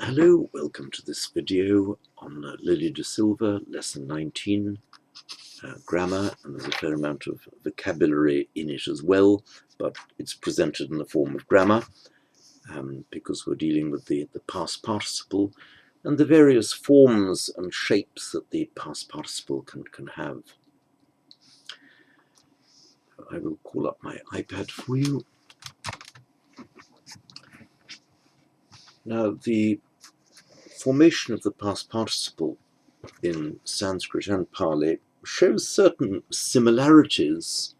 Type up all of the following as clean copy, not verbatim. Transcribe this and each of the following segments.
Hello, welcome to this video on Lily de Silva, lesson 19, grammar, and there's a fair amount of vocabulary in it as well, but it's presented in the form of grammar because we're dealing with the past participle and the various forms and shapes that the past participle can have. I will call up my iPad for you. Now, the formation of the past participle in Sanskrit and Pali shows certain similarities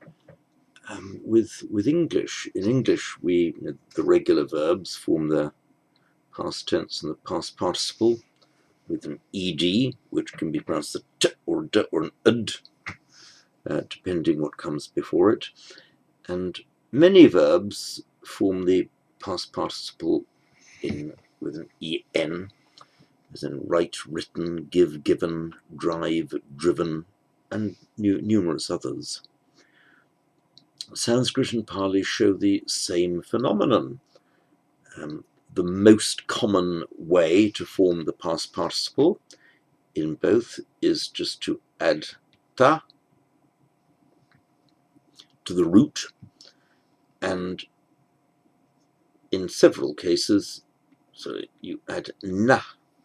with English. In English, the regular verbs form the past tense and the past participle with an ed, which can be pronounced a t or d or an ud, depending what comes before it. And many verbs form the past participle with an en, as in write, written, give, given, drive, driven, and numerous others. Sanskrit and Pali show the same phenomenon. The most common way to form the past participle in both is just to add ta to the root, and in several cases, so you add na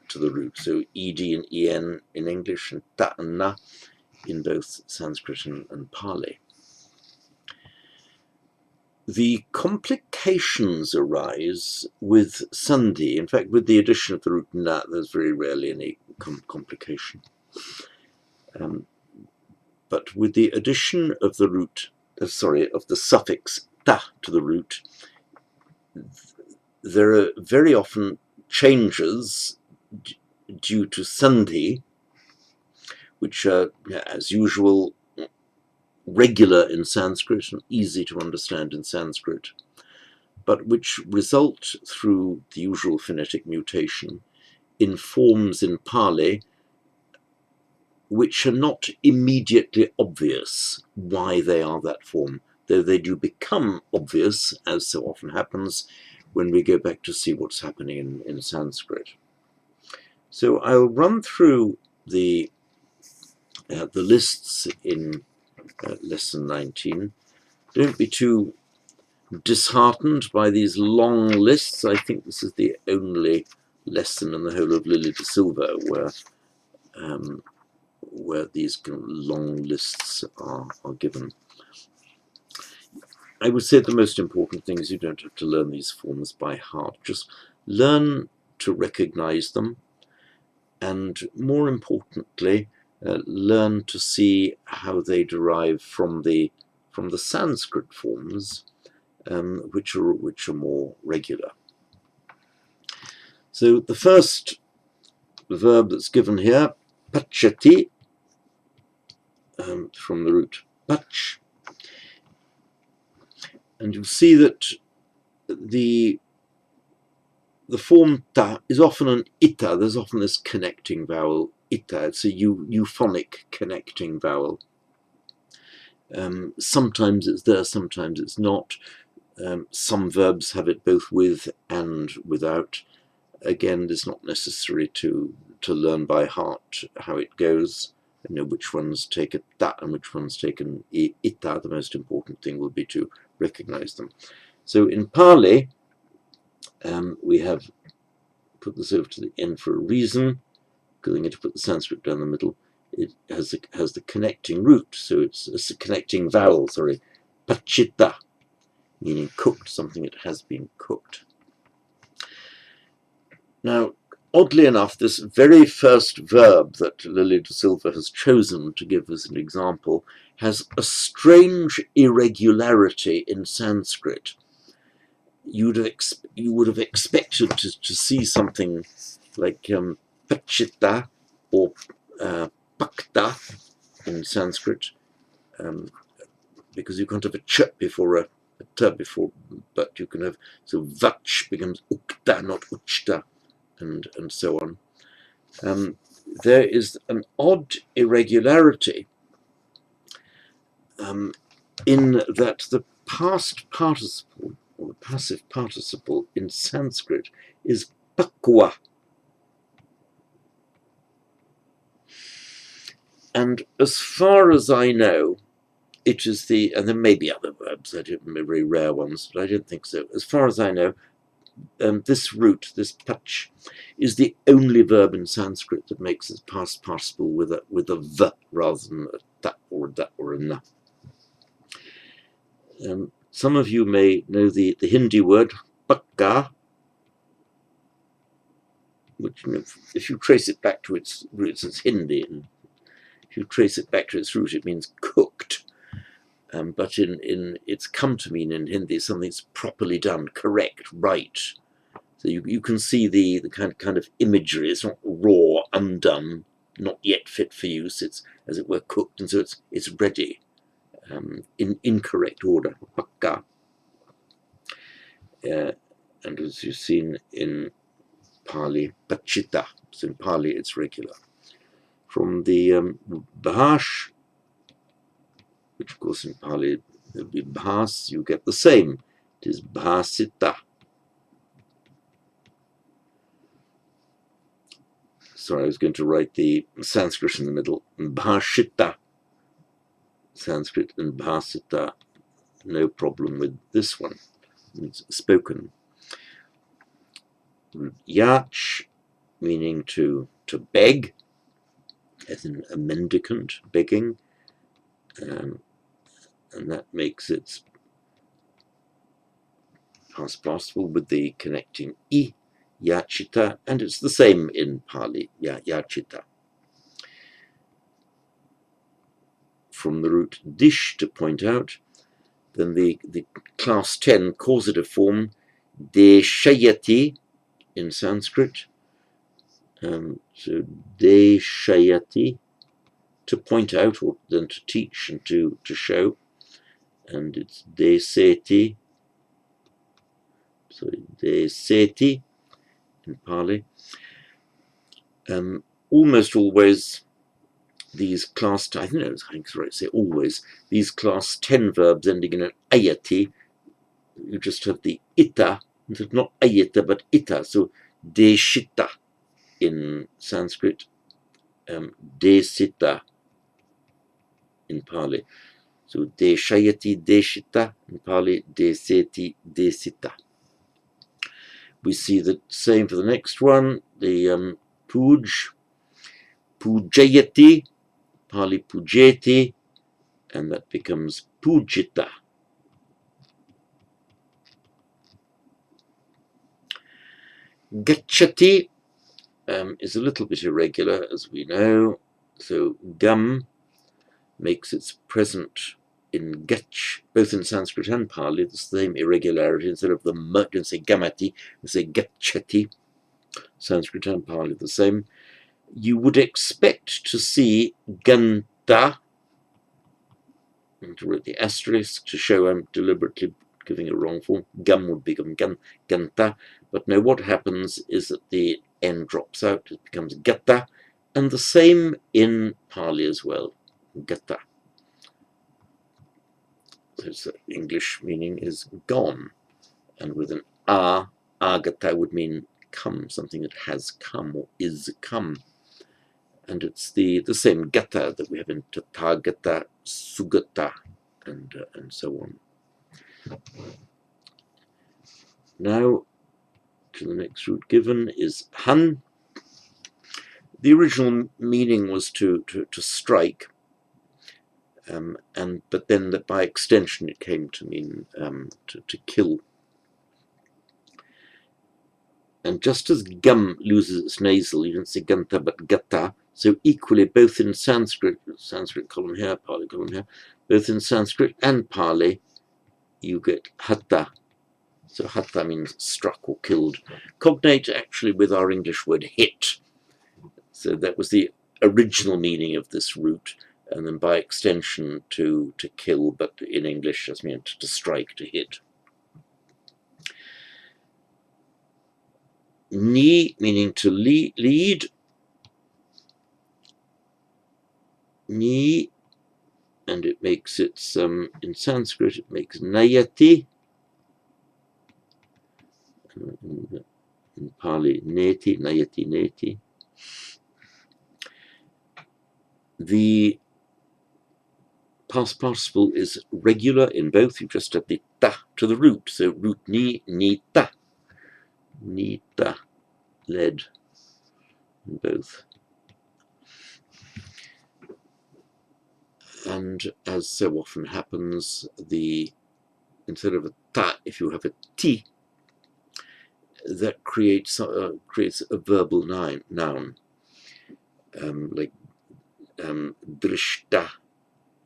to the root, so ed and en in English and ta and na in both Sanskrit and Pali. The complications arise with sandhi. In fact, with the addition of the root na, there's very rarely any complication. But with the addition of the root, of the suffix ta to the root, there are very often changes due to sandhi, which are, as usual, regular in Sanskrit and easy to understand in Sanskrit, but which result through the usual phonetic mutation in forms in Pali which are not immediately obvious why they are that form, though they do become obvious, as so often happens, when we go back to see what's happening in Sanskrit. So I'll run through the lists in lesson 19. Don't be too disheartened by these long lists. I think this is the only lesson in the whole of Lily de Silva where these long lists are given. I would say the most important thing is you don't have to learn these forms by heart. Just learn to recognize them, and more importantly, learn to see how they derive from the Sanskrit forms, which are more regular. So the first verb that's given here, pachati, from the root pach, and you'll see that the form ta is often an ita. There's often this connecting vowel ita. It's a euphonic connecting vowel. Sometimes it's there, sometimes it's not. Some verbs have it both with and without. Again, it's not necessary to learn by heart how it goes. You know which ones take a ta and which ones take an ita. The most important thing will be to recognize them. So in Pali, we have put this over to the end for a reason, because I'm going to put the Sanskrit down the middle. It has the connecting root, so it's a connecting vowel, pachita, meaning cooked, something that has been cooked. Now, oddly enough, this very first verb that Lily de Silva has chosen to give as an example has a strange irregularity in Sanskrit. You would have expected to see something like pachita or pakta in Sanskrit, because you can't have a ch before a t before, but you can have, so vach becomes ukta, not uchta, and so on. There is an odd irregularity in that the past participle, or the passive participle in Sanskrit, is pakwa. And as far as I know, it is the, and there may be other verbs, very rare ones, but I don't think so. As far as I know, this root, this pach, is the only verb in Sanskrit that makes its past participle with a v rather than a ta or a da or a na. Some of you may know the Hindi word pakka, which, if you trace it back to its roots, it's Hindi, and if you trace it back to its root, it means cooked. But it's come to mean in Hindi something's properly done, correct, right. So you can see the kind of imagery. It's not raw, undone, not yet fit for use. It's, as it were, cooked, and so it's ready, in incorrect order. Pakka. And as you've seen in Pali, pachita. So in Pali, it's regular. From the bhash, which of course in Pali will be bhas, you get the same. It is bhasita. Sorry, I was going to write the Sanskrit in the middle. Bhashita. Sanskrit and bhasita. No problem with this one. It's spoken. Yach, meaning to beg, as in a mendicant begging, and that makes it past participle with the connecting I, yachita, and it's the same in Pali, yachita. From the root dish, to point out, then the class 10 causative form, deshayati in Sanskrit. So deshayati, to point out, or then to teach and to show, and it's deseti, sorry, deseti in Pali. Almost always these class, I think it's right to say always, these class 10 verbs ending in an ayati, you just have the ita, not ayata but ita, so deshita in Sanskrit, desita in Pali. So deshayati, deshita in Pali, deseti, desita. We see the same for the next one, the puj, pujayati, Pali pujeti, and that becomes pujita. Gachati is a little bit irregular, as we know. So gam makes its present in gach, both in Sanskrit and Pali, the same irregularity. Instead of the m, don't say gamati, we say gachati. Sanskrit and Pali the same. You would expect to see ganta, and to write the asterisk to show I'm deliberately giving a wrong form. Gum would become ganta, but no, what happens is that the N drops out, it becomes gata, and the same in Pali as well, gata. So English meaning is gone, and with an agata would mean come, something that has come or is come. And it's the same gata that we have in tathagata, sugata, and so on. Now, to the next root given is han. The original meaning was to strike, but then that by extension it came to mean to kill. And just as gum loses its nasal, you don't say ganta but gata. So equally, both in Sanskrit column here, Pali column here, both in Sanskrit and Pali, you get hatta. So hatta means struck or killed. Cognate actually with our English word hit. So that was the original meaning of this root, and then by extension to kill, but in English just meant to strike, to hit. Ni meaning to lead. Ni, and it makes it in Sanskrit it makes nayati. In Pali neti, nayati neti. The past participle is regular in both. You just add the ta to the root. So root ni ta, led in both. And as so often happens, instead of a ta, if you have a ti, that creates a verbal noun, like drishta,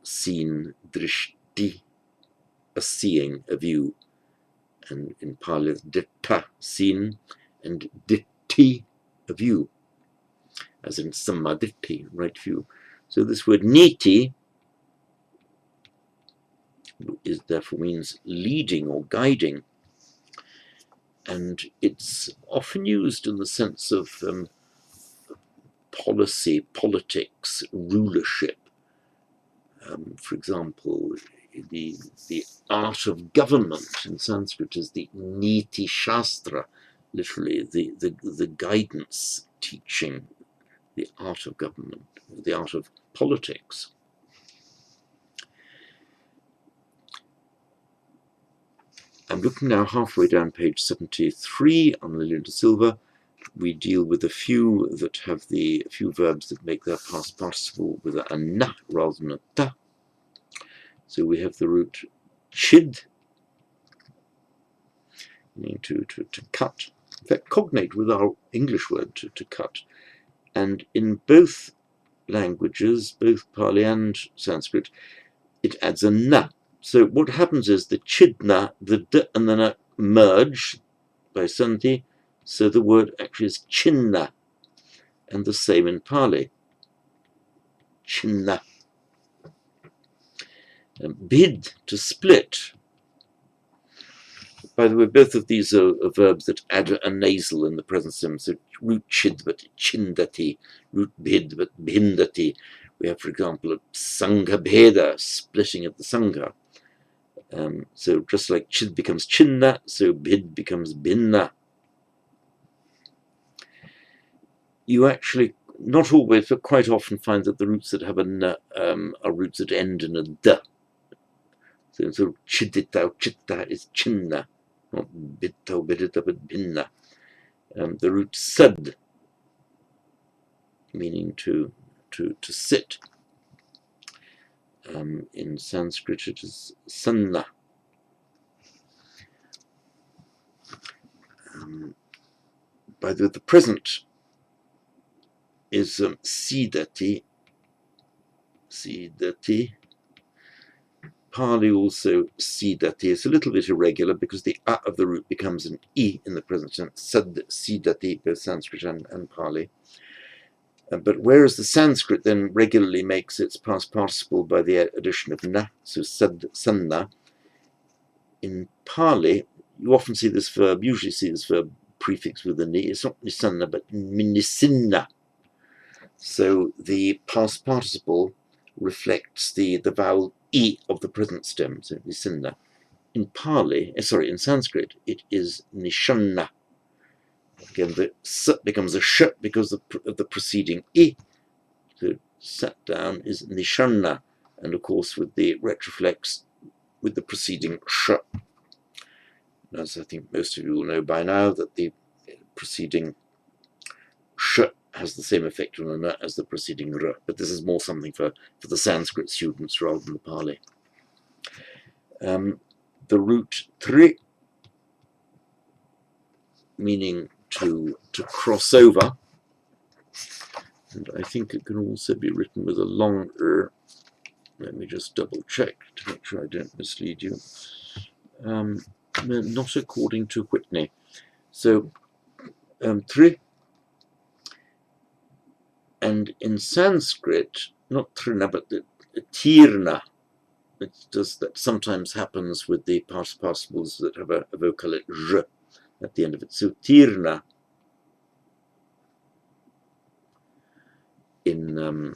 seen, drishti, a seeing, a view, and in Pali, ditta, seen, and ditti, a view, as in samadhitti, right view. So this word niti therefore means leading or guiding, and it's often used in the sense of policy, politics, rulership. For example, the art of government in Sanskrit is the niti shastra, literally the guidance teaching, the art of government, the art of politics. I'm looking now halfway down page 73 on Lillian de Silva. We deal with a few verbs that make their past participle with a na rather than a ta. So we have the root chid, meaning to cut. In fact, cognate with our English word to cut. And in both languages, both Pali and Sanskrit, it adds a na. So what happens is the chidna, the d and the na merge by sandhi, so the word actually is chinna, and the same in Pali, chinna. Bid, to split. By the way, both of these are verbs that add a nasal in the present simple. So root chid, but chindati, root bid, but bhindati. We have, for example, a sangha bheda, splitting of the sangha. So just like chid becomes chinna, so bid becomes binna. You actually, not always, but quite often find that the roots that have a n are roots that end in a d. So chidita, chitta is chinna, not bitta, bidita, but binna. The root sad, meaning to sit. In Sanskrit it is sanna. By the way, the present is sidati. Pali also sidati. It's a little bit irregular because the a of the root becomes an e in the present tense. Sad sidati, both Sanskrit and Pali. But whereas the Sanskrit then regularly makes its past participle by the addition of na, so sad, sanna, in Pali you often see this verb, usually see this verb prefix with a ni. It's not nisanna, but nisinna. So the past participle reflects the vowel e of the present stem, so nisinna. In in Sanskrit, it is nishanna. Again, the s becomes a sh because of the preceding e. So sat down is nishanna, and of course with the retroflex with the preceding sh. As I think most of you will know by now, that the preceding sh has the same effect on an as the preceding r, but this is more something for the Sanskrit students rather than the Pali. The root tri, meaning to cross over, and I think it can also be written with a long r. Let me just double check to make sure I don't mislead you. Not according to Whitney. So tri, and in Sanskrit, not trina, but the tirna. It's just that sometimes happens with the past participles that have a vocalate r at the end of it. So tirna in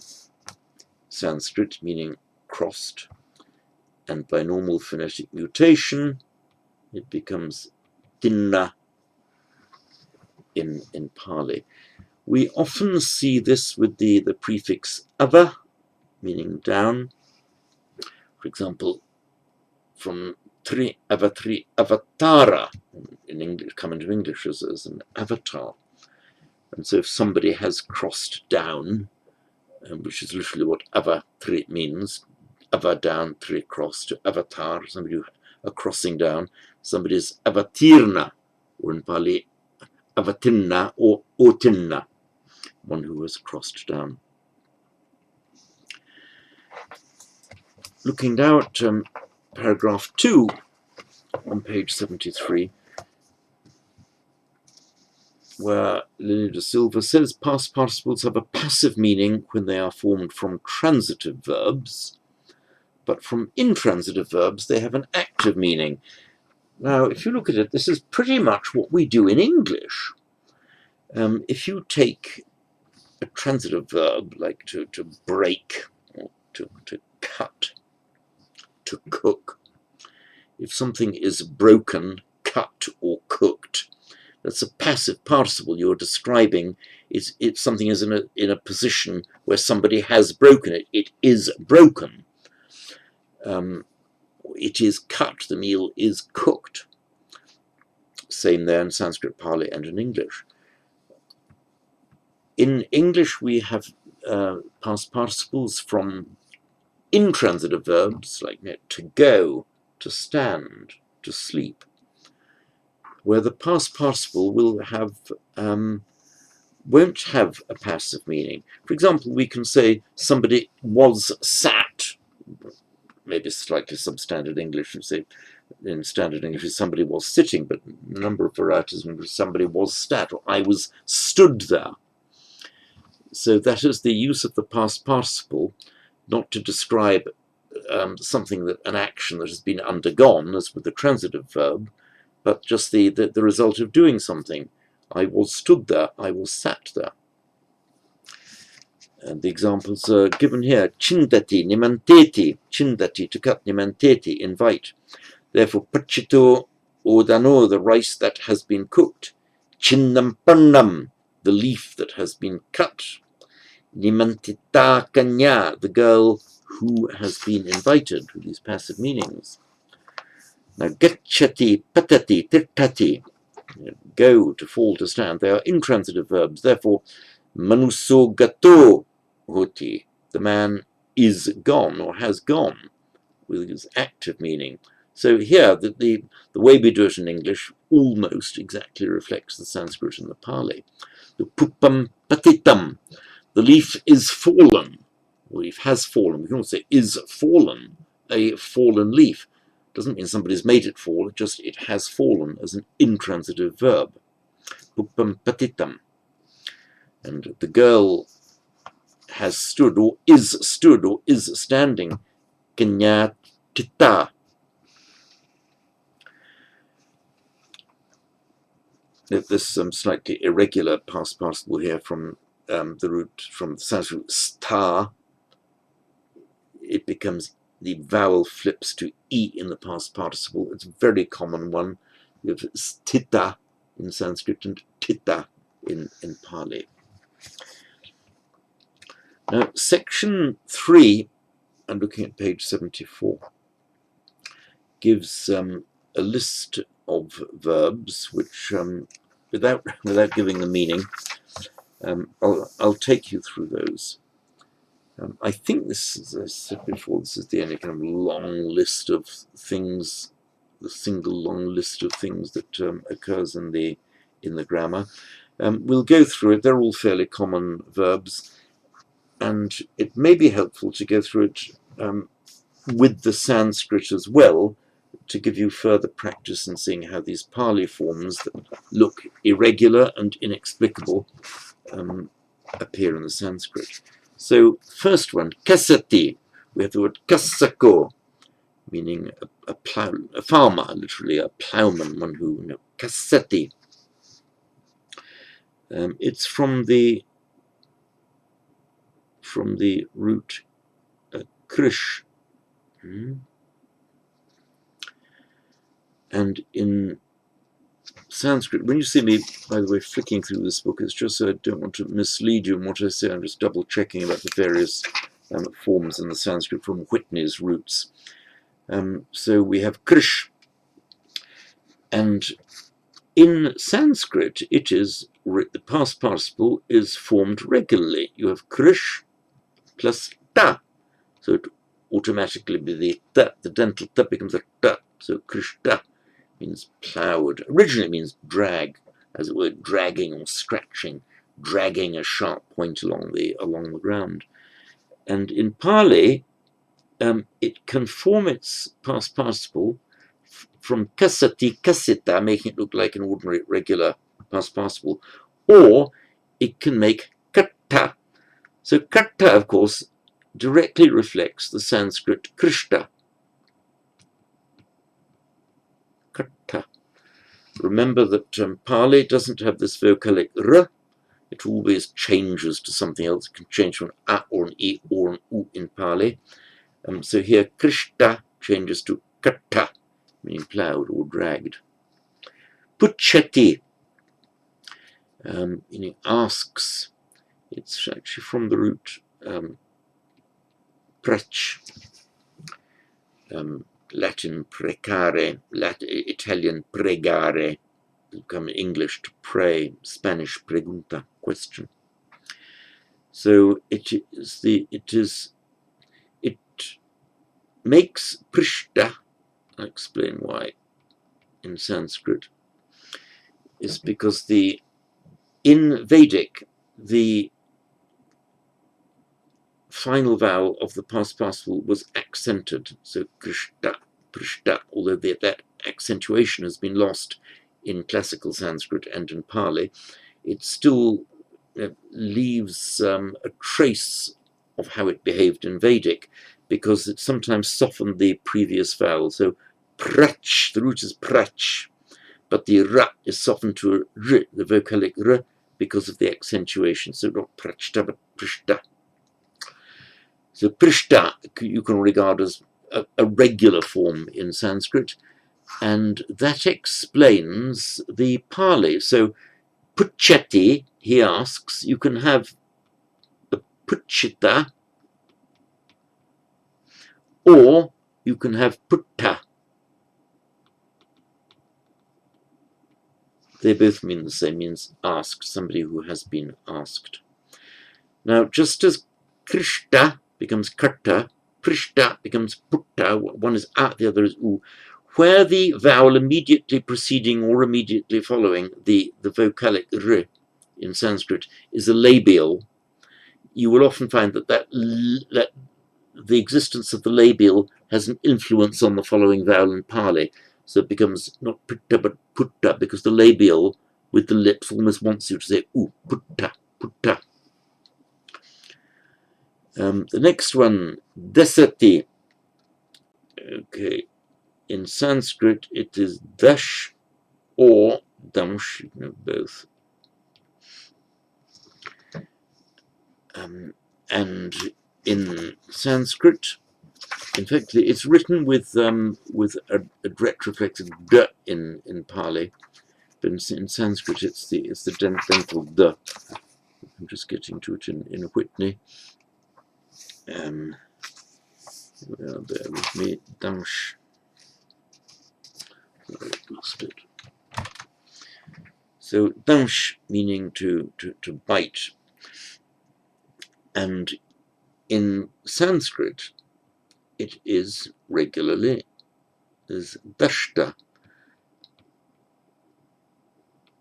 Sanskrit, meaning crossed, and by normal phonetic mutation, it becomes tinna in Pali. We often see this with the prefix ava, meaning down. For example, from tri avatara in English, come into English as an avatar. And so if somebody has crossed down, which is literally what avatri means, ava down, tri cross, to avatar, somebody who are crossing down, somebody is avatirna, or in Pali, avatinna or otinna, one who has crossed down. Looking now at paragraph 2 on page 73, where Lily de Silva says past participles have a passive meaning when they are formed from transitive verbs, but from intransitive verbs they have an active meaning. Now, if you look at it, this is pretty much what we do in English. If you take a transitive verb, like to break, or to cut, to cook, if something is broken, cut, or cooked, that's a passive participle. You're describing if something is in a position where somebody has broken it. It is broken. It is cut. The meal is cooked. Same there in Sanskrit, Pali, and in English. In English, we have past participles from intransitive verbs like to go, to stand, to sleep, where the past participle will have won't have a passive meaning. For example, we can say somebody was sat. Maybe slightly substandard English, and say in standard English somebody was sitting, but a number of varieties in which somebody was sat, or I was stood there. So that is the use of the past participle, not to describe something, an action that has been undergone, as with the transitive verb, but just the result of doing something. I was stood there, I was sat there. And the examples are given here. Chindati, nimanteti, chindati, to cut, nimanteti, invite. Therefore, pachito odano, the rice that has been cooked. Chinnam pannam, the leaf that has been cut. Nimantita kanya, the girl who has been invited, with these passive meanings. Now, gacchati, patati, tirtati, go, to fall, to stand. They are intransitive verbs. Therefore, manuso gato hoti, the man is gone or has gone, with its active meaning. So here, the way we do it in English almost exactly reflects the Sanskrit and the Pali. The pupam patitam, the leaf is fallen, or leaf has fallen. We can also say is fallen, a fallen leaf. Doesn't mean somebody's made it fall, it has fallen as an intransitive verb. Pupam patitam. And the girl has stood, or is standing. Kanyatita. This slightly irregular past participle here from the root from Sanskrit sta. It becomes, the vowel flips to e in the past participle. It's a very common one. You have stita in Sanskrit and tita in Pali. Now, section 3, I'm looking at page 74, gives a list of verbs which, without giving the meaning, I'll take you through those. I think this, as I said before, this is the only kind of long list of things, the single long list of things that occurs in the grammar. We'll go through it. They're all fairly common verbs, and it may be helpful to go through it with the Sanskrit as well, to give you further practice in seeing how these Pali forms that look irregular and inexplicable appear in the Sanskrit. So, first one, kasati. We have the word kasako, meaning a farmer, literally a ploughman, one who, kasati. It's from the root krish. And in Sanskrit, when you see me, by the way, flicking through this book, it's just so I don't want to mislead you in what I say. I'm just double checking about the various forms in the Sanskrit from Whitney's roots. So we have krish, and in Sanskrit it is, the past participle is formed regularly. You have krish plus ta, so it automatically be the dental ta becomes a ta, so krishta means ploughed. Originally it means drag, as it were, dragging or scratching, dragging a sharp point along the ground. And in Pali, it can form its past participle from kasati, kasita, making it look like an ordinary, regular past participle, or it can make katta. So katta, of course, directly reflects the Sanskrit krishta. Katta. Remember that Pali doesn't have this vocalic r. It always changes to something else. It can change from a or an e or an u in Pali. So here krishta changes to katta, meaning ploughed or dragged. Puchati, meaning asks. It's actually from the root prech, Latin precare, Italian pregare, become English to pray, Spanish pregunta, question. So it makes prishta. I'll explain why in Sanskrit. Is because in Vedic the final vowel of the past participle was accented, so krishta, prishta, although that accentuation has been lost in classical Sanskrit and in Pali, it still leaves a trace of how it behaved in Vedic, because it sometimes softened the previous vowel. So prach, the root is prach, but the ra is softened to a r, the vocalic r, because of the accentuation. So not prachta, but prishta. So prishta you can regard as a regular form in Sanskrit, and that explains the Pali. So puchati, he asks, you can have a puchita, or you can have putta. They both mean the same, means asked, somebody who has been asked. Now, just as krishta becomes karta, prishta becomes putta, one is a, the other is u, where the vowel immediately preceding or immediately following the vocalic r in Sanskrit is a labial, you will often find that the existence of the labial has an influence on the following vowel in Pali. So it becomes not pitta but putta, because the labial with the lips almost wants you to say ooh, putta, putta. The next one, desati. Okay, in Sanskrit it is dash or damsh, you know, both. And in Sanskrit, in fact, it's written with a retroflexive d in Pali, but in Sanskrit it's the dental d. I'm just getting to it in Whitney. Well, bear with me. Damsh. I lost it. So damsh meaning to bite, and in Sanskrit it is regularly as dashta.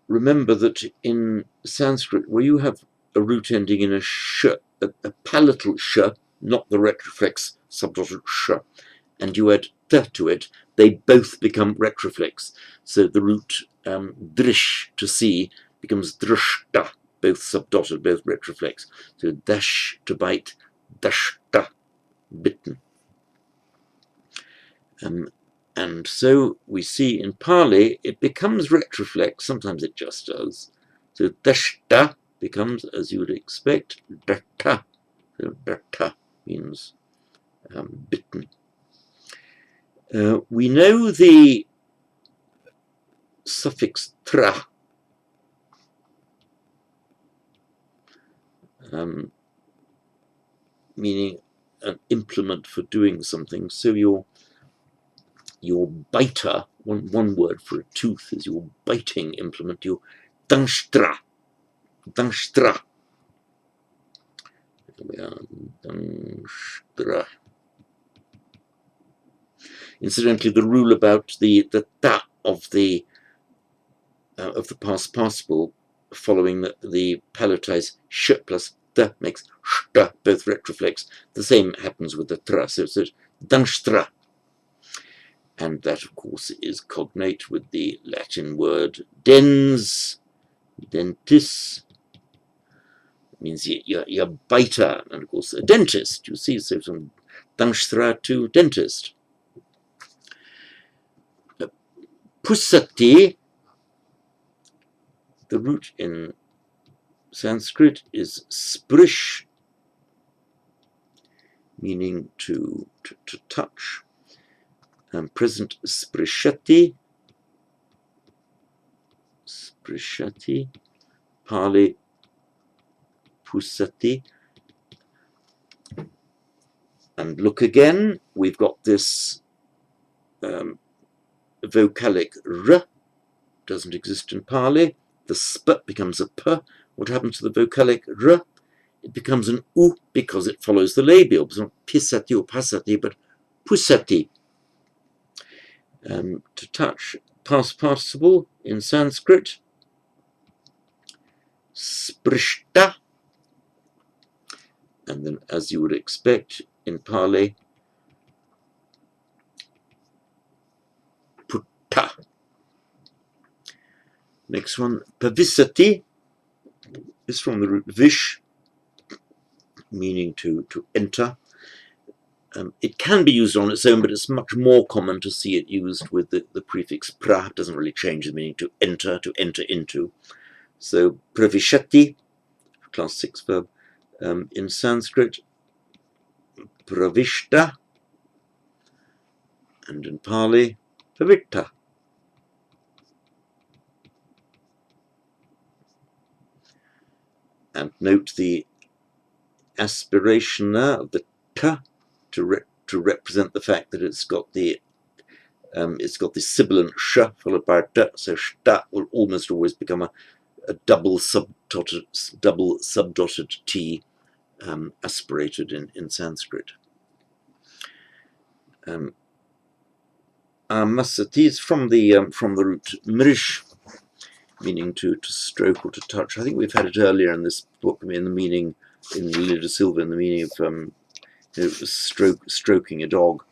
Remember that in Sanskrit, where you have a root ending in a sh, a palatal sh, not the retroflex subdotted sh, and you add t to it, they both become retroflex. So the root drish, to see, becomes drishta, both subdotted, both retroflex. So dash, to bite, dashta, bitten. And so we see in Pali it becomes retroflex, sometimes it just does. So dashta becomes, as you would expect, datta. So datta means bitten. We know the suffix tra, meaning an implement for doing something. So your biter, one word for a tooth is your biting implement, your dangstra. Dangstra. Dangstra. Incidentally, the rule about the ta of the past participle following the palatized sh plus d makes sh, both retroflex. The same happens with the tra, so it's dangstra. And that, of course, is cognate with the Latin word dens, dentis. It means your biter, and of course a dentist, you see, so from dangstra to dentist. Pusati, the root in Sanskrit is sprish, meaning to touch. And present sprishati, Pali pusati. And look again, we've got this vocalic r, doesn't exist in Pali. The sp becomes a p. What happens to the vocalic r? It becomes an u because it follows the labial. It's not pisati or pasati, but pusati. To touch, past participle in Sanskrit, sprishta. And then, as you would expect in Pali, putta. Next one, pervicity, is from the root vish, meaning to enter. It can be used on its own, but it's much more common to see it used with the prefix pra. It doesn't really change the meaning, to enter into. So pravishati, class 6 verb, in Sanskrit, pravishta, and in Pali, pavitta. And note the aspiration there of the ta to represent the fact that it's got the sibilant sh followed by a d, so shta will almost always become a double subdotted t aspirated in Sanskrit. Amasati is from the root mrish, meaning to stroke or to touch. I think we've had it earlier in this book, in the meaning in Lida Silva, in the meaning of stroking a dog.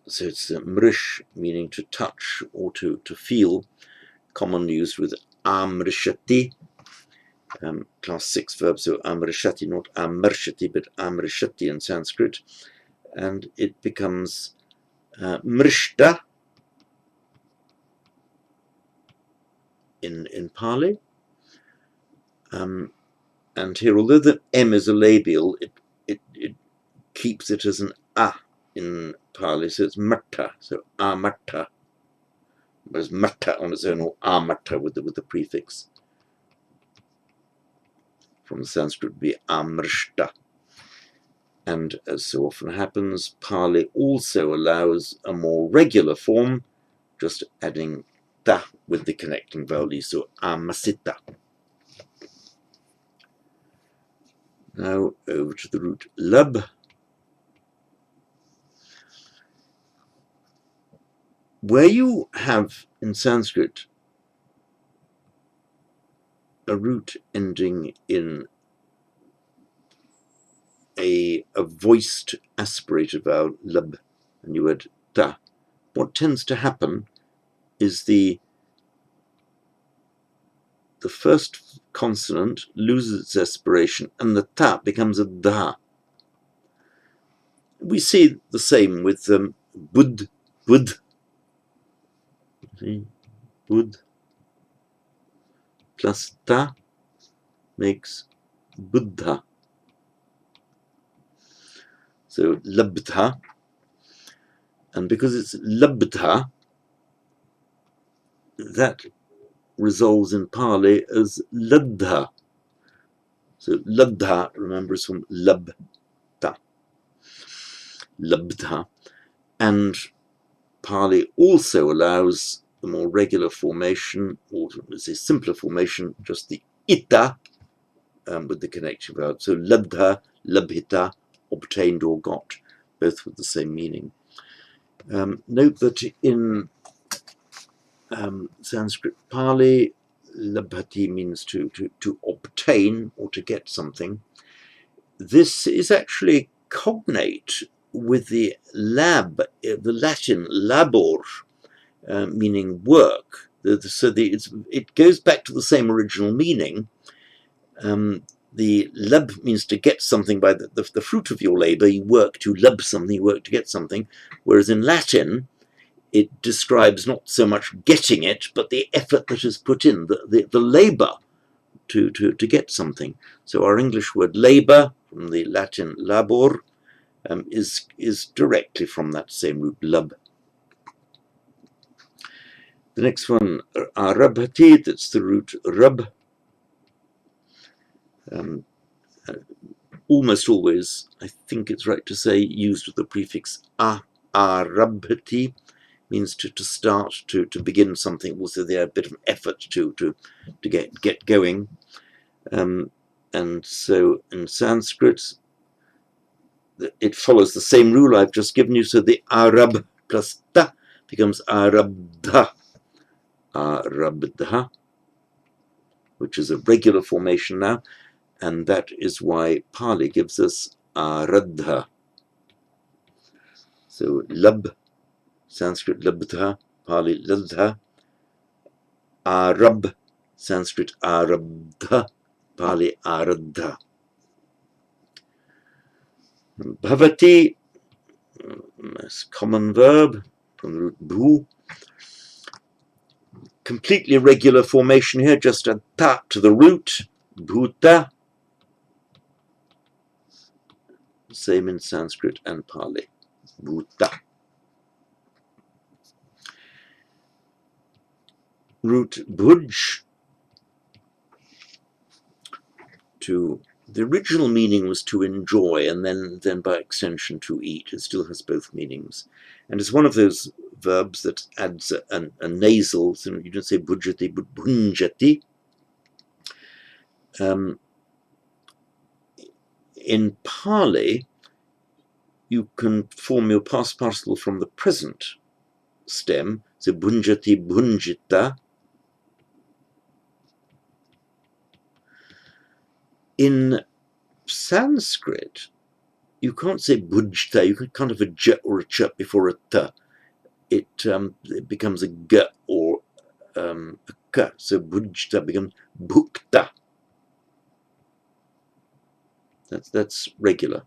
So it's mrish, meaning to touch or to feel, commonly used with amrishati, class 6 verb, so amrishati, not amrishati, but amrishati in Sanskrit, and it becomes mrishta in Pali. And here, although the M is a labial, it keeps it as an A in Pali, so it's matta, so amatta, whereas matta on its own, or amatta with the prefix. From the Sanskrit would be amrishta. And as so often happens, Pali also allows a more regular form, just adding ta with the connecting vowel, so amasita. Now over to the root lab. Where you have in Sanskrit a root ending in a voiced aspirated vowel, lab, and you add ta, what tends to happen is the first consonant loses its aspiration and the ta becomes a da. We see the same with bud, bud plus ta makes buddha. So labdha, and because it's labdha, that resolves in Pali as ladha. So ladha, remember, is from labdha. labdha, and Pali also allows the more regular formation, or let's say simpler formation, just the ita with the connective verb. So labdha, labhita, obtained or got, both with the same meaning. Note that in Sanskrit Pali, labhati means to obtain or to get something. This is actually cognate with the lab, the Latin labor, meaning work. It goes back to the same original meaning. The lab means to get something by the fruit of your labor. You work to lab something, you work to get something. Whereas in Latin, it describes not so much getting it, but the effort that is put in, the labor to get something. So our English word labor, from the Latin labor, is directly from that same root, lab. The next one, arabhati, that's the root rub. Almost always, I think it's right to say, used with the prefix arabhati, means to start, to begin something. Also, there a bit of effort to get going. And so in Sanskrit, it follows the same rule I've just given you. So the arab plus ta becomes arabdha, arabdha, which is a regular formation now, and that is why Pali gives us aradha. So lab, Sanskrit labdha, Pali ladha. Arab, Sanskrit arabdha, Pali aradha. Bhavati, common verb from the root bhu. Completely irregular formation here, just a ta to the root, bhuta. Same in Sanskrit and Pali, bhuta. Root bhuj, the original meaning was to enjoy, and then by extension to eat. It still has both meanings. And it's one of those verbs that adds a nasal, so you don't say bhujati, but bhunjati. In Pali, you can form your past participle from the present stem, so bhunjati, bhunjita. In Sanskrit, you can't say bhujta, you can't have a j or a ch before a t. It becomes a g or a k, so bhujta becomes bhukta. That's regular.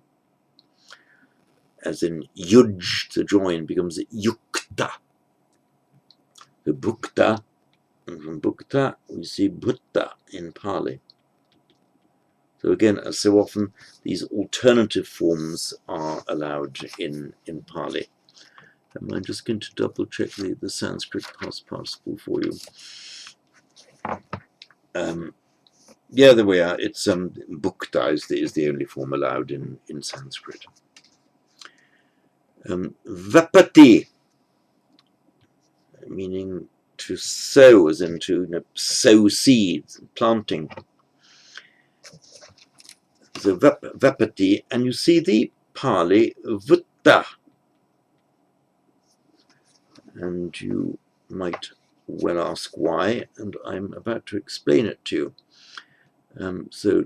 As in yuj, to join, becomes yukta. The bhukta, and from bhukta we see bhutta in Pali. So again, as so often, these alternative forms are allowed in Pali. I'm just going to double check the Sanskrit past participle for you. Yeah, there we are. It's bhukta is the only form allowed in Sanskrit. Vapati, meaning to sow, as in to sow seeds, planting. So vapati, and you see the Pali vutta, and you might well ask why, and I'm about to explain it to you. So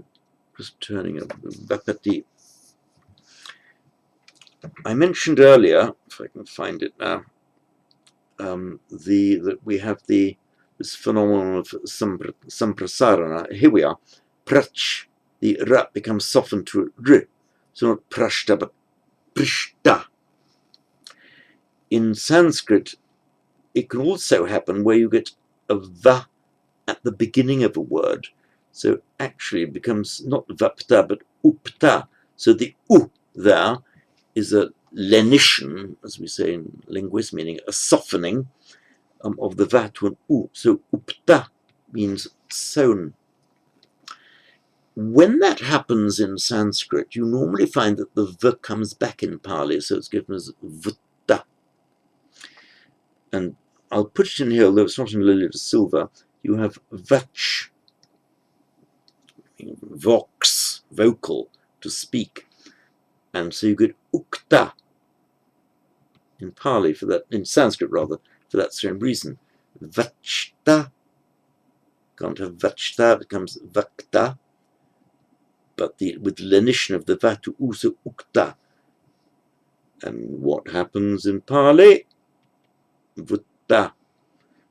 just turning up vapati. I mentioned earlier, if I can find it now, that we have this phenomenon of samprasarana. Here we are. Prach, the ra becomes softened to r, so not prashta but prishta. In Sanskrit, it can also happen where you get a va at the beginning of a word. So actually it becomes not vapta but upta. So the u there is a lenition, as we say in linguists, meaning a softening of the va to an u. So upta means sown. When that happens in Sanskrit, you normally find that the v comes back in Pali, so it's given as vutta. And I'll put it in here, although it's not in Lily to Silva. You have vach, vox, vocal, to speak. And so you get ukta in Pali for that, in Sanskrit rather, for that same reason. Vachta, can't have vachta, it becomes vakta. But with the lenition of the va to u, so ukta. And what happens in Pali? Vutta.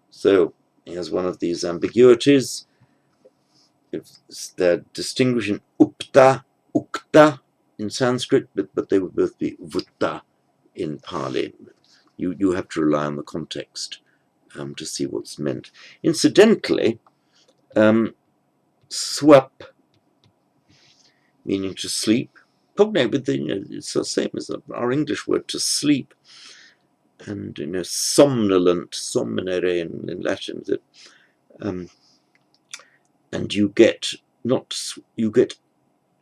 So here's one of these ambiguities. If they're distinguishing upta, ukta in Sanskrit, but they would both be vutta in Pali. You have to rely on the context to see what's meant. Incidentally, swap, meaning to sleep, cognate with it's the same as our English word to sleep, and somnolent, somnere in Latin. And you get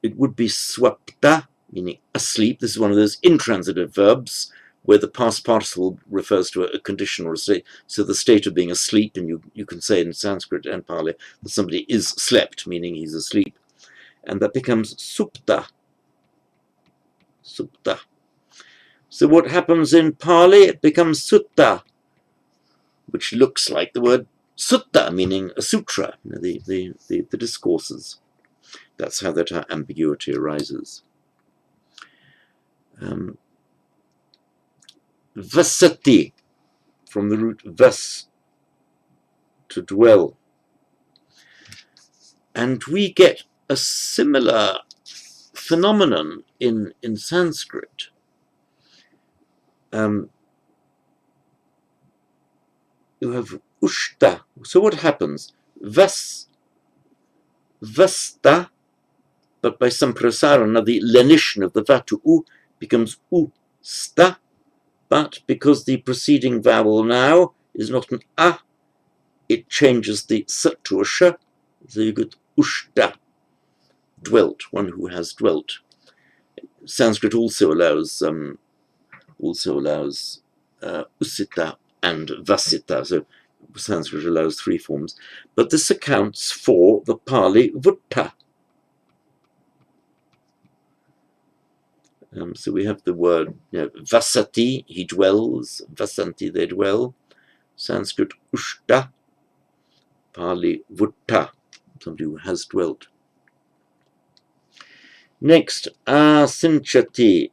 it would be swapta, meaning asleep. This is one of those intransitive verbs where the past participle refers to a condition or a state. So the state of being asleep, and you can say in Sanskrit and Pali that somebody is slept, meaning he's asleep. And that becomes supta. Supta. So what happens in Pali? It becomes sutta, which looks like the word sutta, meaning a sutra, the discourses. That's how that ambiguity arises. Vasati, from the root vas, to dwell. And we get a similar phenomenon in Sanskrit. You have ushta. So what happens? Vasta, but by some prasarana, the lenition of the va to u becomes usta, but because the preceding vowel now is not an a, it changes the s to a sh, so you get ushta, dwelt, one who has dwelt. Sanskrit also allows usita and vasita, so Sanskrit allows three forms, but this accounts for the Pali vutta. So we have the word vasati, he dwells, vasanti, they dwell. Sanskrit ushta, Pali vutta, somebody who has dwelt. Next, asinchati,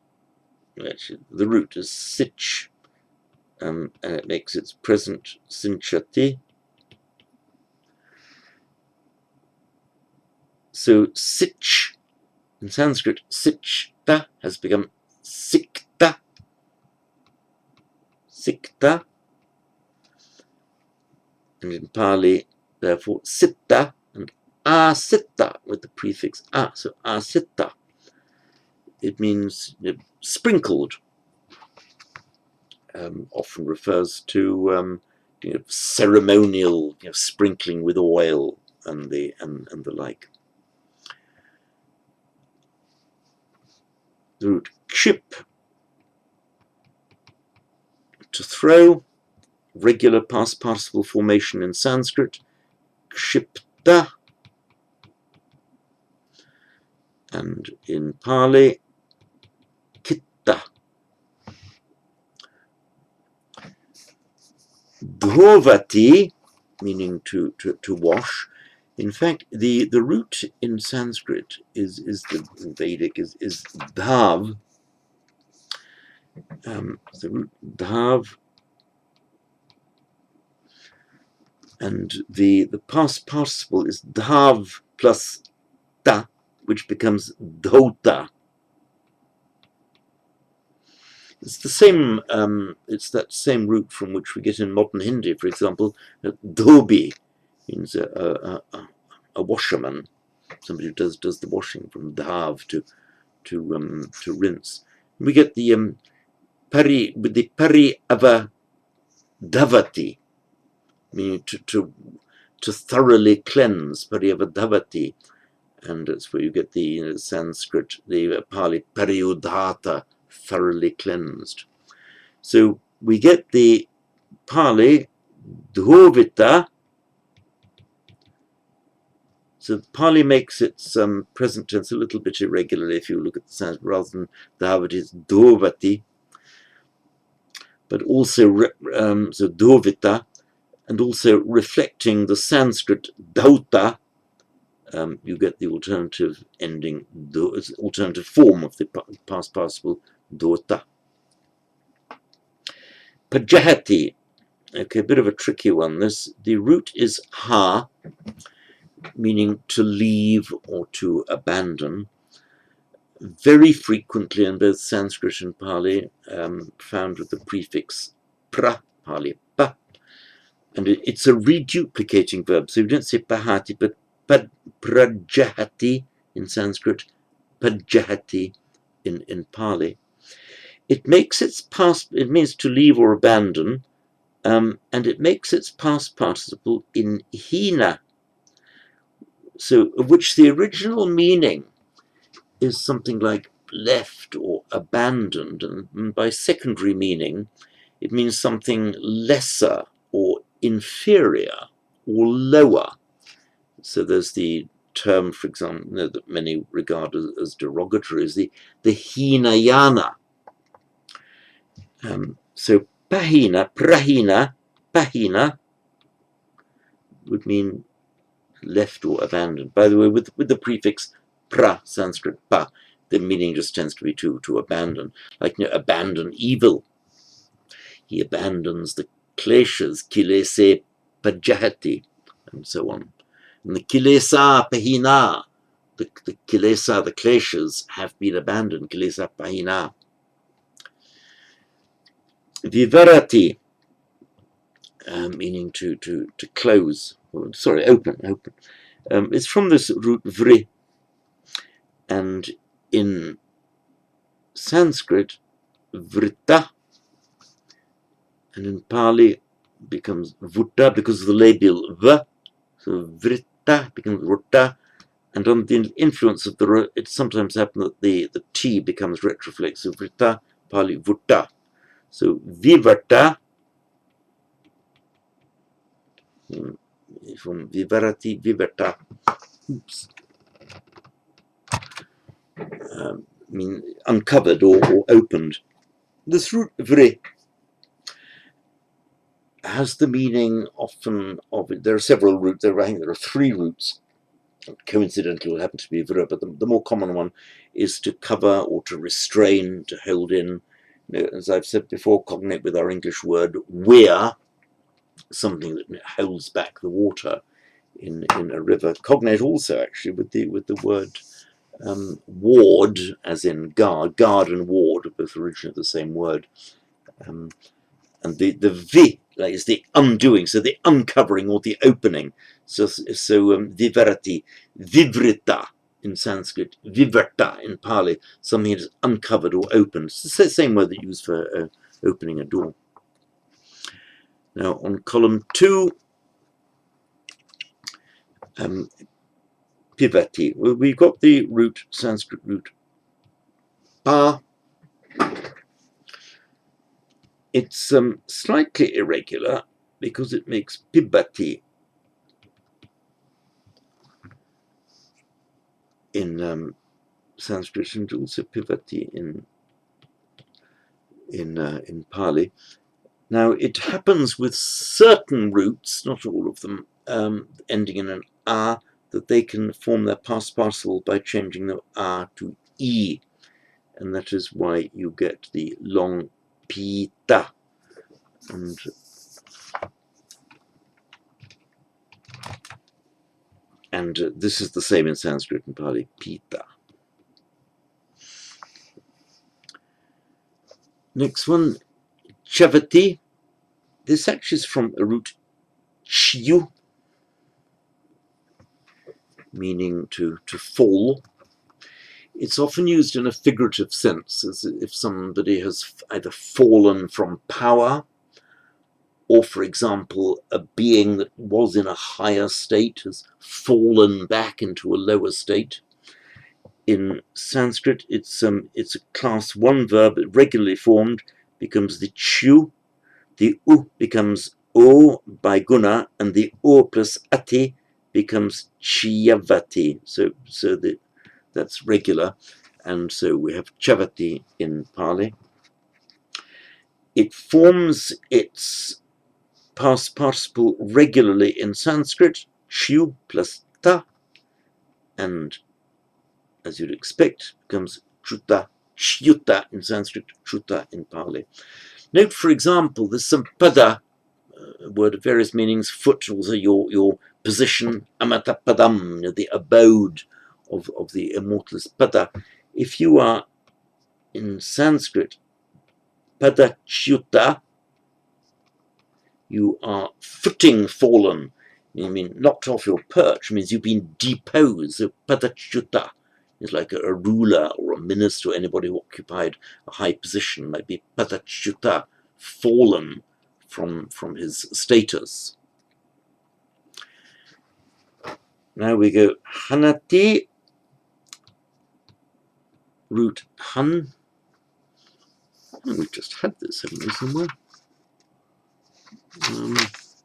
actually the root is sich, and it makes its present sinchati. So sich, in Sanskrit, sichta has become sikta, sikta, and in Pali, therefore, sitta and asitta with the prefix a, so asitta. It means sprinkled. Often refers to ceremonial sprinkling with oil and the like. The root kship, to throw, regular past participle formation in Sanskrit, kshipta, and in Pali, kitta. Dhovati, meaning to wash. In fact, the root in Sanskrit is the Vedic is dhav. The root dhav, and the past participle is dhav plus ta, which becomes dhota. It's the same. It's that same root from which we get in modern Hindi, for example, dhobi means a washerman, somebody who does the washing, from dhav to rinse. We get the pari with the pari ava dhavati, meaning to thoroughly cleanse, pari ava dhavati, and that's where you get the Sanskrit, the Pali Pariyudhata, thoroughly cleansed. So we get the Pali Dhovita. So Pali makes its present tense a little bit irregularly if you look at the Sanskrit, rather than Dhavati, it's Dhovati, but also so Dhovita, and also reflecting the Sanskrit Dhauta. You get the alternative ending, alternative form of the past participle, Dhota. Pajahati, okay, a bit of a tricky one. The root is ha, meaning to leave or to abandon. Very frequently in both Sanskrit and Pali, found with the prefix pra, Pali pa, and it's a reduplicating verb. So you don't say pahati, but prajahati in Sanskrit, pajahati in Pali. It makes its past. It means to leave or abandon, and it makes its past participle in hina. So, which the original meaning is something like left or abandoned, and by secondary meaning, it means something lesser or inferior or lower. So there's the term, for example, that many regard as derogatory, is the Hinayana. So pahina, prahina, pahina would mean left or abandoned. By the way, with the prefix pra, Sanskrit pa, the meaning just tends to be to abandon, like abandon evil. He abandons the kleshas, kilese pajahati, and so on. And the kilesa pahina, the kilesa, the kleshas have been abandoned, kilesa pahina. Vivarati, meaning to close, sorry, open. It's from this root vri, and in Sanskrit, vritta, and in Pali becomes vutta because of the labial v, so vritta becomes rutta, and on the influence of the, it sometimes happens that the t becomes retroflexive, vritta, Pali vutta. So vivata, from vivarati, vivata, mean uncovered or opened. This root vri has the meaning often of it. There are several roots. I think there are 3 roots. Coincidentally, will happen to be vira, but the more common one is to cover or to restrain, to hold in. As I've said before, cognate with our English word weir, something that holds back the water in a river. Cognate also actually with the word ward, as in guard. Guard and ward are both originally the same word. And the vi is the undoing, so the uncovering or the opening. So vivarati, vivrita in Sanskrit, vivarta in Pali, something that is uncovered or opened. It's the same word that you use for opening a door. Now on column 2, pivati. We've got the root, Sanskrit root pa. It's slightly irregular because it makes pibati in Sanskrit and also pivati in Pali. Now it happens with certain roots, not all of them, ending in an a, that they can form their past participle by changing the a to e, and that is why you get the long pita. And this is the same in Sanskrit and Pali, pita. Next one, chavati. This actually is from a root chyu, meaning to fall. It's often used in a figurative sense, as if somebody has either fallen from power or for example, a being that was in a higher state has fallen back into a lower state. In Sanskrit, it's a class 1 verb, regularly formed, becomes the chu, the u becomes o by guna, and the o plus ati becomes chiyavati. So that's regular, and so we have chavati in Pali. It forms its past participle regularly in Sanskrit, chu plus ta, and as you'd expect, becomes chuta, chyuta in Sanskrit, chuta in Pali. Note, for example, there's some pada, a word of various meanings, foot, also your position, amata padam, the abode of the immortalist pada. If you are in Sanskrit, pada chyuta, you are footing fallen. I mean, knocked off your perch means you've been deposed. So pada chyuta is like a ruler or a minister or anybody who occupied a high position, might be pada chyuta, fallen from his status. Now we go hanati, root han. Oh, we've just had this, haven't we, somewhere?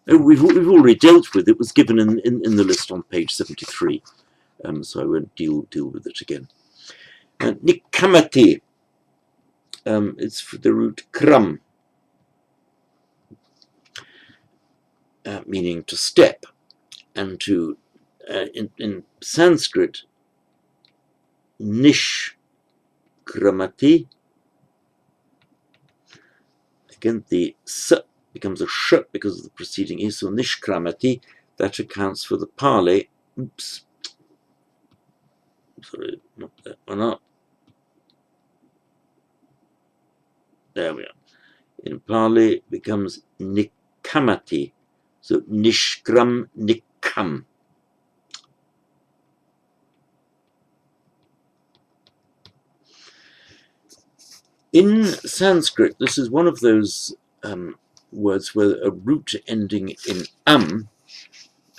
We've already dealt with it. It was given in the list on page 73, so I won't deal with it again. Nikamati, it's for the root kram, meaning to step, and to in Sanskrit, nishkramati. Again, the s becomes a sh because of the preceding is, so nishkramati. That accounts for the Pali. Oops. Sorry, not that one up. There we are. In Pali, it becomes nikamati. So nishkram nikam. In Sanskrit, this is one of those words where a root ending in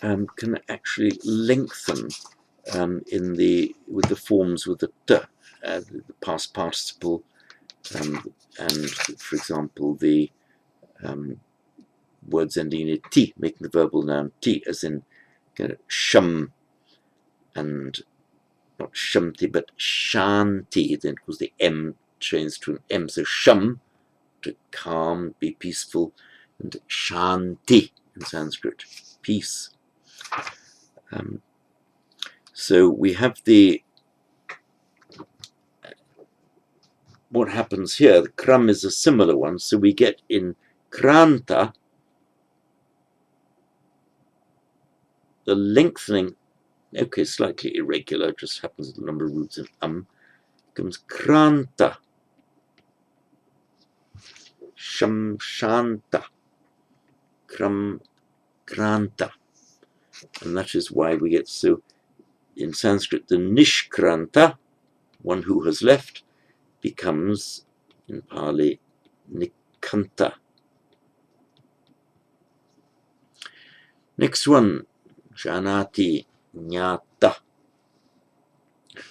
can actually lengthen with the forms with the t, the past participle, and for example the words ending in t, making the verbal noun t, as in sham, and not shamti but shanti, then because the m changed to an m, so sham, to calm, be peaceful, and shanti in Sanskrit, peace. So we have what happens here, the kram is a similar one, so we get in kranta the lengthening, okay, slightly irregular, just happens with the number of roots in becomes kranta, sham shanta, kram kranta, and that is why we get, so in Sanskrit the nishkranta, one who has left, becomes in Pali nikanta. Next one, janati, jnata.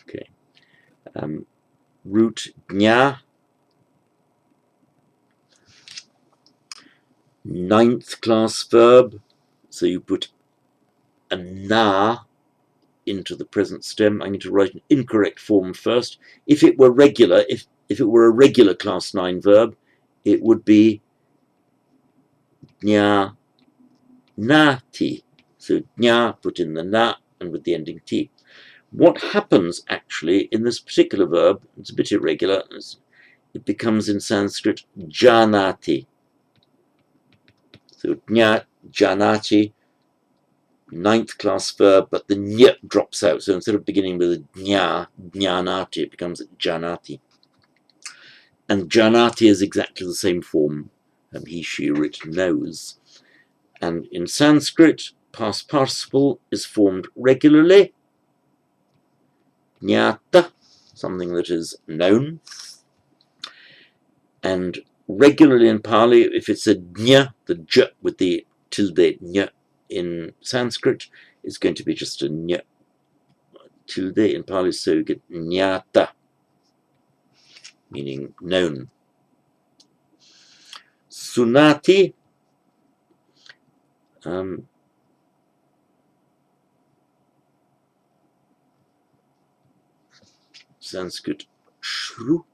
Okay. Root jna, 9th class verb, so you put a na into the present stem. I need to write an incorrect form first. If it were regular, if it were a regular class 9 verb, it would be jna nati. So jna, put in the na, and with the ending t. What happens actually in this particular verb, it's a bit irregular, it becomes in Sanskrit janati. So jna, janati, 9th class verb, but the ny drops out. So instead of beginning with a jna, jnanati, it becomes janati. And janati is exactly the same form, he, she, or it knows. And in Sanskrit, past participle is formed regularly. Jnata, something that is known. And Regularly in Pali, if it's a nya, the j with the tilde nya in Sanskrit, is going to be just a nya tilde in Pali, so you get nyata, meaning known. Sunati, Sanskrit shru,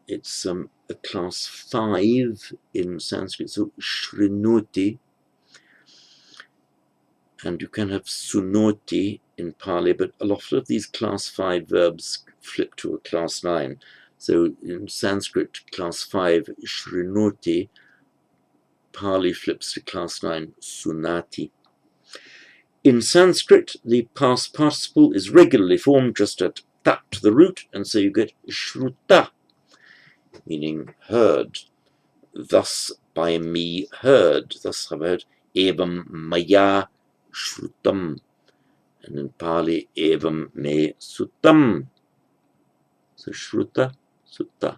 it's a class 5 in Sanskrit, so shrinoti, and you can have sunoti in Pali, but a lot of these class 5 verbs flip to a class 9. So in Sanskrit, class 5, shrinoti, Pali flips to class 9, sunati. In Sanskrit, the past participle is regularly formed just at ta to the root, and so you get shruta, meaning heard. Thus by me heard, thus have I heard, evam maya shrutam. And in Pali, evam me suttam. So shruta, sutta.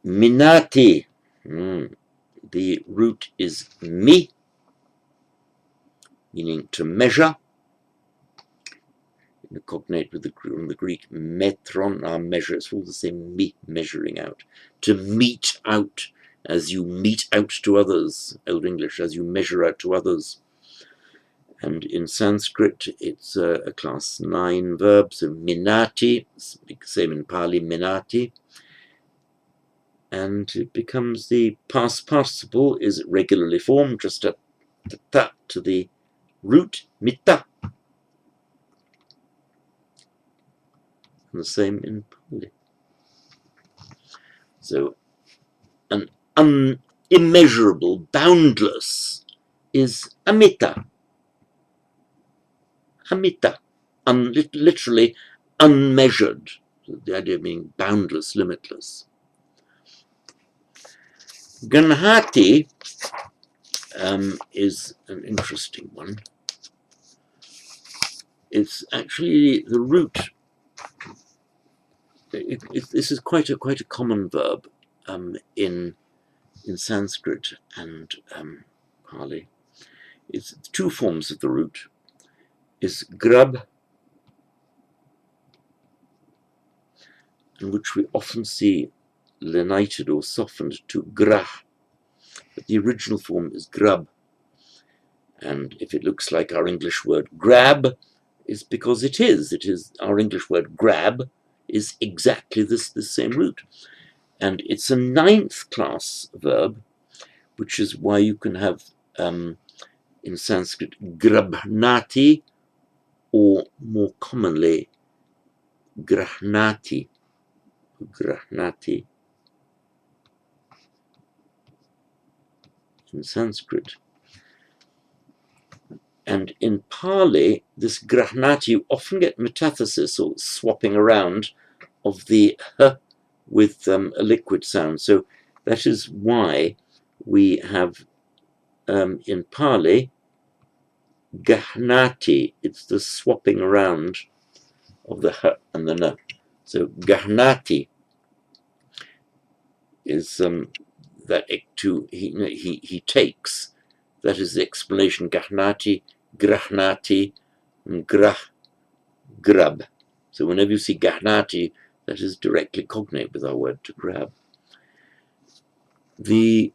Minati, the root is mi, meaning to measure. In the cognate with the Greek metron, our measure, it's all the same, mi, measuring out. To mete out, as you mete out to others, Old English, as you measure out to others. And in Sanskrit, it's a class 9 verb, so minati, same in Pali, minati. And it becomes the past participle is regularly formed, just at the ta to the root, mitta. And the same in Pali. So an immeasurable, boundless, is amita. Amita, literally unmeasured. The idea of being boundless, limitless. Ganhati is an interesting one. It's actually the root. This is quite a common verb in Sanskrit and Pali. It's two forms of the root. Is grab, in which we often see lenited or softened to grah, but the original form is grab. And if it looks like our English word grab, it's because it is. It is our English word grab is exactly the same root. And it's a 9th class verb, which is why you can have in Sanskrit grabhnati, or more commonly grahnati. Grahnati in Sanskrit. And in Pali, this grahnati, you often get metathesis, or swapping around, of the h with a liquid sound. So that is why we have in Pali gahnati. It's the swapping around of the h and the n. So gahnati is that he takes. That is the explanation. Gahnati, grahnati, and grab. So whenever you see gahnati, that is directly cognate with our word to grab. It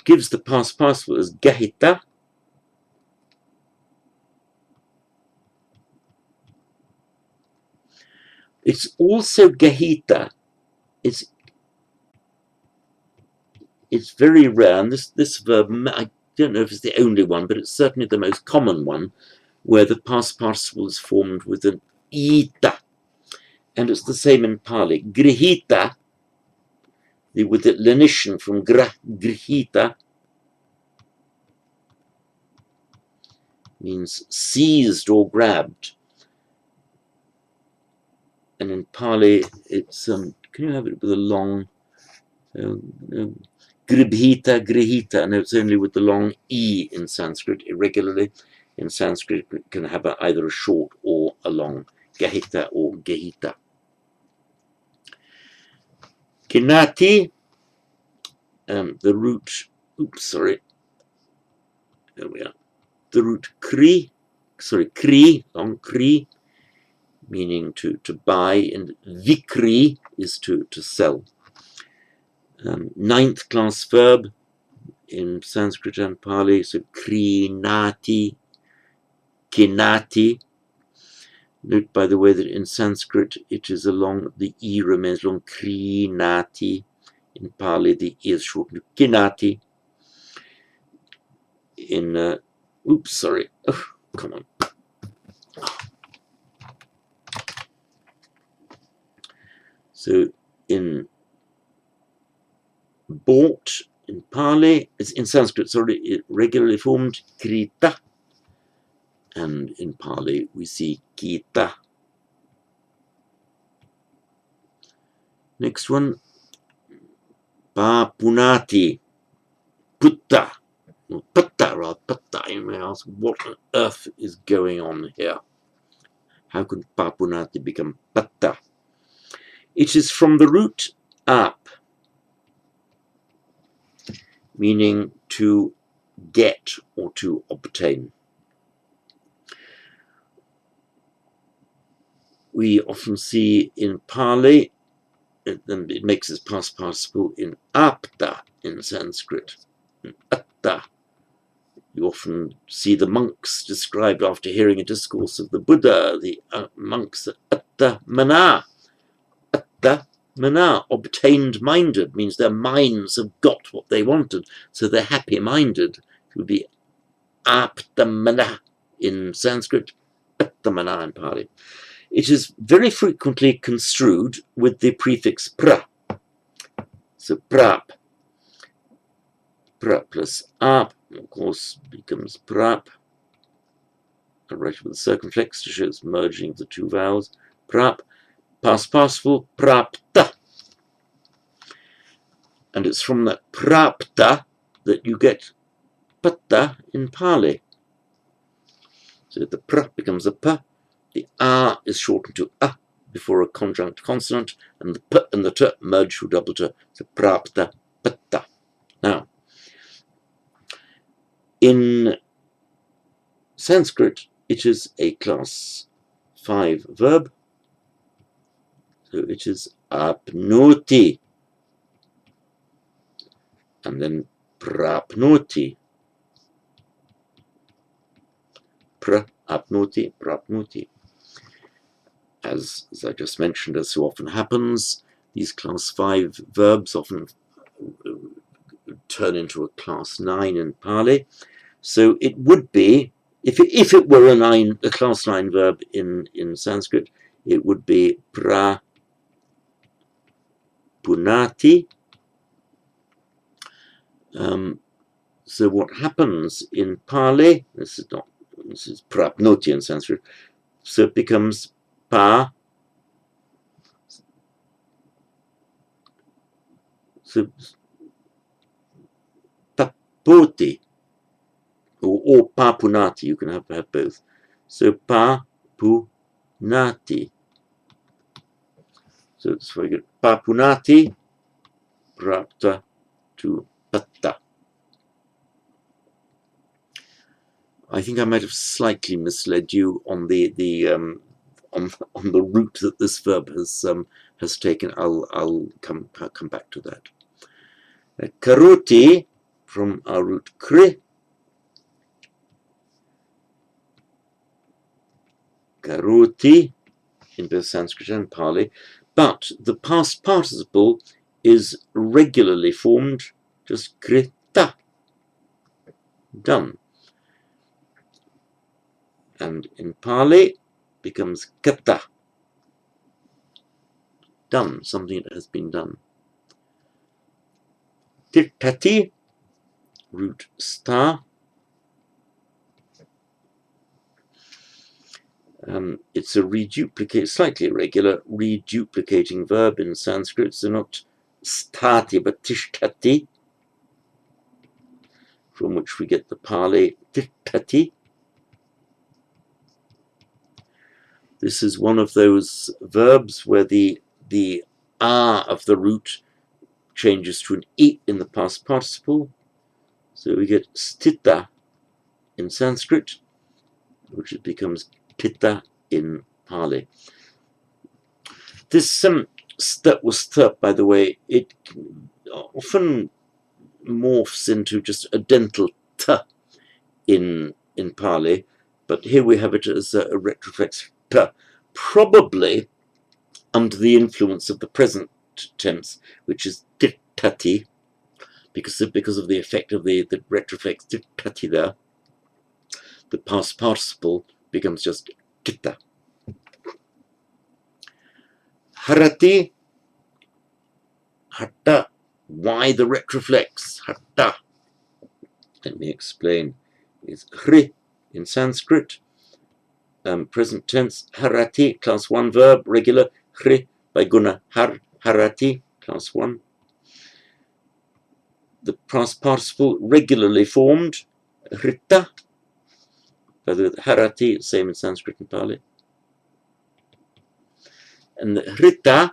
gives the past participle as gahita. It's also gahita. It's very rare, and this verb, I don't know if it's the only one, but it's certainly the most common one, where the past participle is formed with an ita. And it's the same in Pali. Grihita, with the lenition from grihita, means seized or grabbed. And in Pali, it's, can you have it with a long, gribhita, grihita, and it's only with the long E in Sanskrit irregularly. In Sanskrit, it can have either a short or a long. Gahita or Gehita. Kinati, the root, there we are. The root kri, long kri, meaning to buy, and vikri is to sell. Ninth class verb in Sanskrit and Pali, so krinati, kinati. Note, by the way, that in Sanskrit it is along, the E remains long, krinati. In Pali, the E is shortened to kinati. In, come on. So in bought, in Pali, it's in Sanskrit, it regularly formed krita. And in Pali, we see kita. Next one, papunati, putta. Putta, rather, putta. You may ask, what on earth is going on here? How could papunati become patta? It is from the root ap, meaning to get or to obtain. We often see in Pali, it makes its past participle in apta in Sanskrit. Atta. You often see the monks described after hearing a discourse of the Buddha, the monks, atta mana. Atta mana, obtained minded, means their minds have got what they wanted, so they're happy minded. It would be apta mana in Sanskrit, atta mana in Pali. It is very frequently construed with the prefix pra. So prap. Pra plus ap, of course, becomes prap. I write it with a circumflex to show it's merging the two vowels. Prap, past participle, prapta. And it's from that prapta that you get patta in Pali. So the pra becomes a pa, the a is shortened to a before a conjunct consonant, and the p and the t merge to double t, so prapta, patta. Now, in Sanskrit, it is a class 5 verb, so it is apnoti, and then prapnoti, apnoti, prapnoti. As I just mentioned, as so often happens, these class 5 verbs often turn into a class 9 in Pali. So it would be, if it were a class 9 verb in Sanskrit, it would be prapunati. So what happens in Pali, this is prapnoti in Sanskrit, so it becomes pa, so papoti, or papunati, you can have both. So papunati. So it's very good. Papunati, prapta to patta. I think I might have slightly misled you on the route that this verb has taken. I'll come back to that. Karoti, from our root kri. Karoti in both Sanskrit and Pali, but the past participle is regularly formed, just krita, done. And in Pali becomes kata, done, something that has been done. Tirtati, root sta. It's a slightly irregular reduplicating verb in Sanskrit, so not stati but tishtati, from which we get the Pali tirtati. This is one of those verbs where the R of the root changes to an I in the past participle. So we get stita in Sanskrit, which it becomes pitta in Pali. This st was st, by the way, it often morphs into just a dental t in Pali, but here we have it as a retroflex t, probably under the influence of the present tense, which is tittati, because of the effect of the retroflex tittati there. The past participle becomes just titta. Harati, hatta. Why the retroflex? Hatta. Let me explain. It's hri in Sanskrit. Present tense, harati, class 1 verb, regular, hri, by guna, harati, class 1. The past participle regularly formed, hrita, by the harati, same in Sanskrit and Pali. And the hrita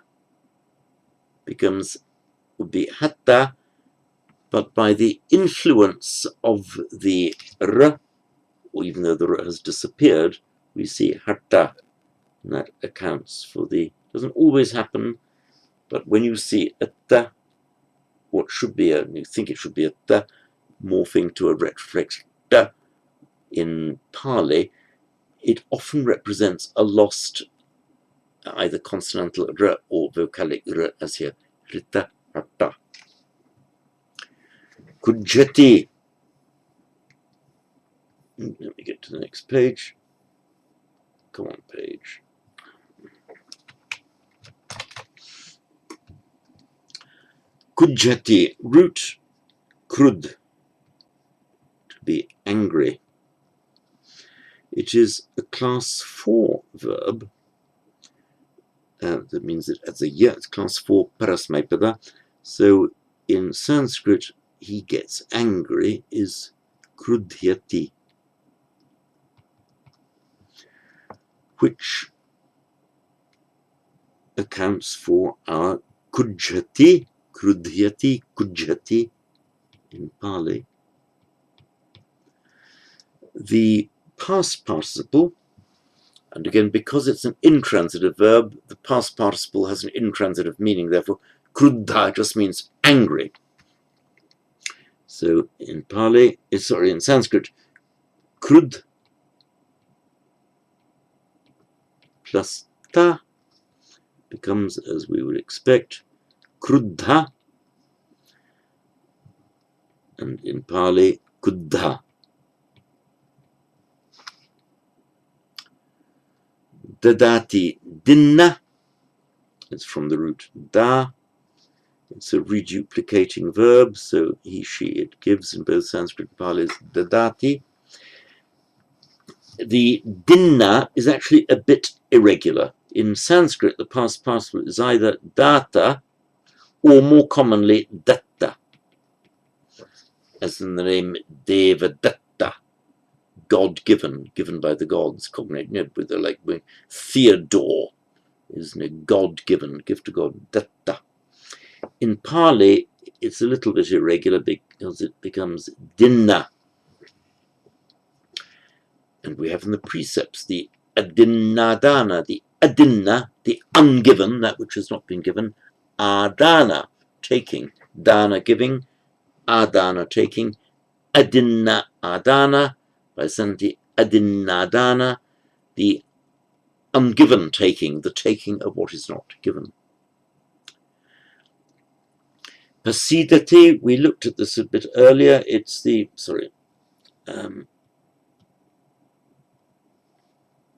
would be hatta, but by the influence of the r, or even though the r has disappeared, we see hatta, and that accounts for the, doesn't always happen, but when you see a ta, what should be you think it should be a ta, morphing to a retroflex ta in Pali, it often represents a lost either consonantal r or vocalic r, as here, rita, hatta. Kujati. Let me get to the next page. Come on, page. Kujati, root krud, to be angry. It is a class 4 verb. That means that as a ya, it's class 4 parasmaipada. So in Sanskrit, he gets angry is krudhyati, which accounts for our kujati, krudhyati, kujati in Pali. The past participle, and again, because it's an intransitive verb, the past participle has an intransitive meaning, therefore kruddha just means angry. So in Pali, in Sanskrit, krud plus ta becomes, as we would expect, kruddha, and in Pali, kuddha. Dadati, dinna, it's from the root da. It's a reduplicating verb, so he, she, it gives in both Sanskrit and Pali is dadati. The dinna is actually a bit irregular. In Sanskrit, the past participle is either data or more commonly datta, as in the name Devadatta, God-given, given by the gods, cognate with the like Theodore is God-given, gift to God, datta. In Pali, it's a little bit irregular because it becomes dinna. And we have in the precepts the adinnadana, the adinna, the ungiven, that which has not been given, adana, taking, dana, giving, adana, taking, adinna, adana, by santi adinnadana, the ungiven taking, the taking of what is not given. Pasidati, we looked at this a bit earlier, it's the,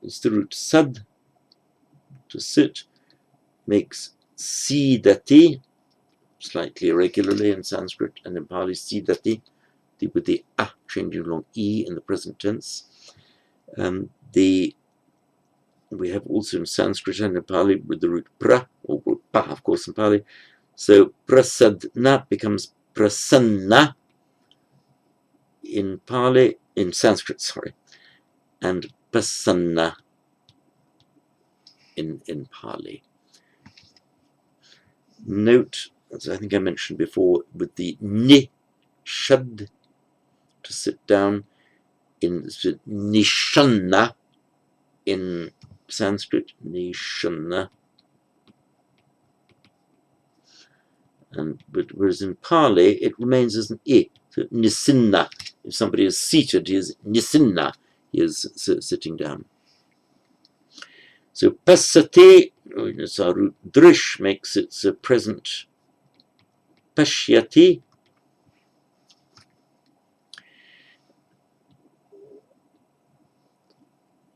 it's the root sad, to sit, makes sidati, slightly irregularly in Sanskrit, and in Pali sidati, with the a changing along e in the present tense. We have also in Sanskrit and in Pali with the root pra, or root pa, of course, in Pali. So prasadna becomes prasanna in Pali, in Sanskrit, sorry, and prasanna in Pali. Note, as I think I mentioned before, with the ni shad to sit down, in nishanna in Sanskrit, nishanna, but whereas in Pali it remains as an I, so nisinna. If somebody is seated, he is nisinna, he is sitting down. So pasate, it's our root drish, makes its present pashyati.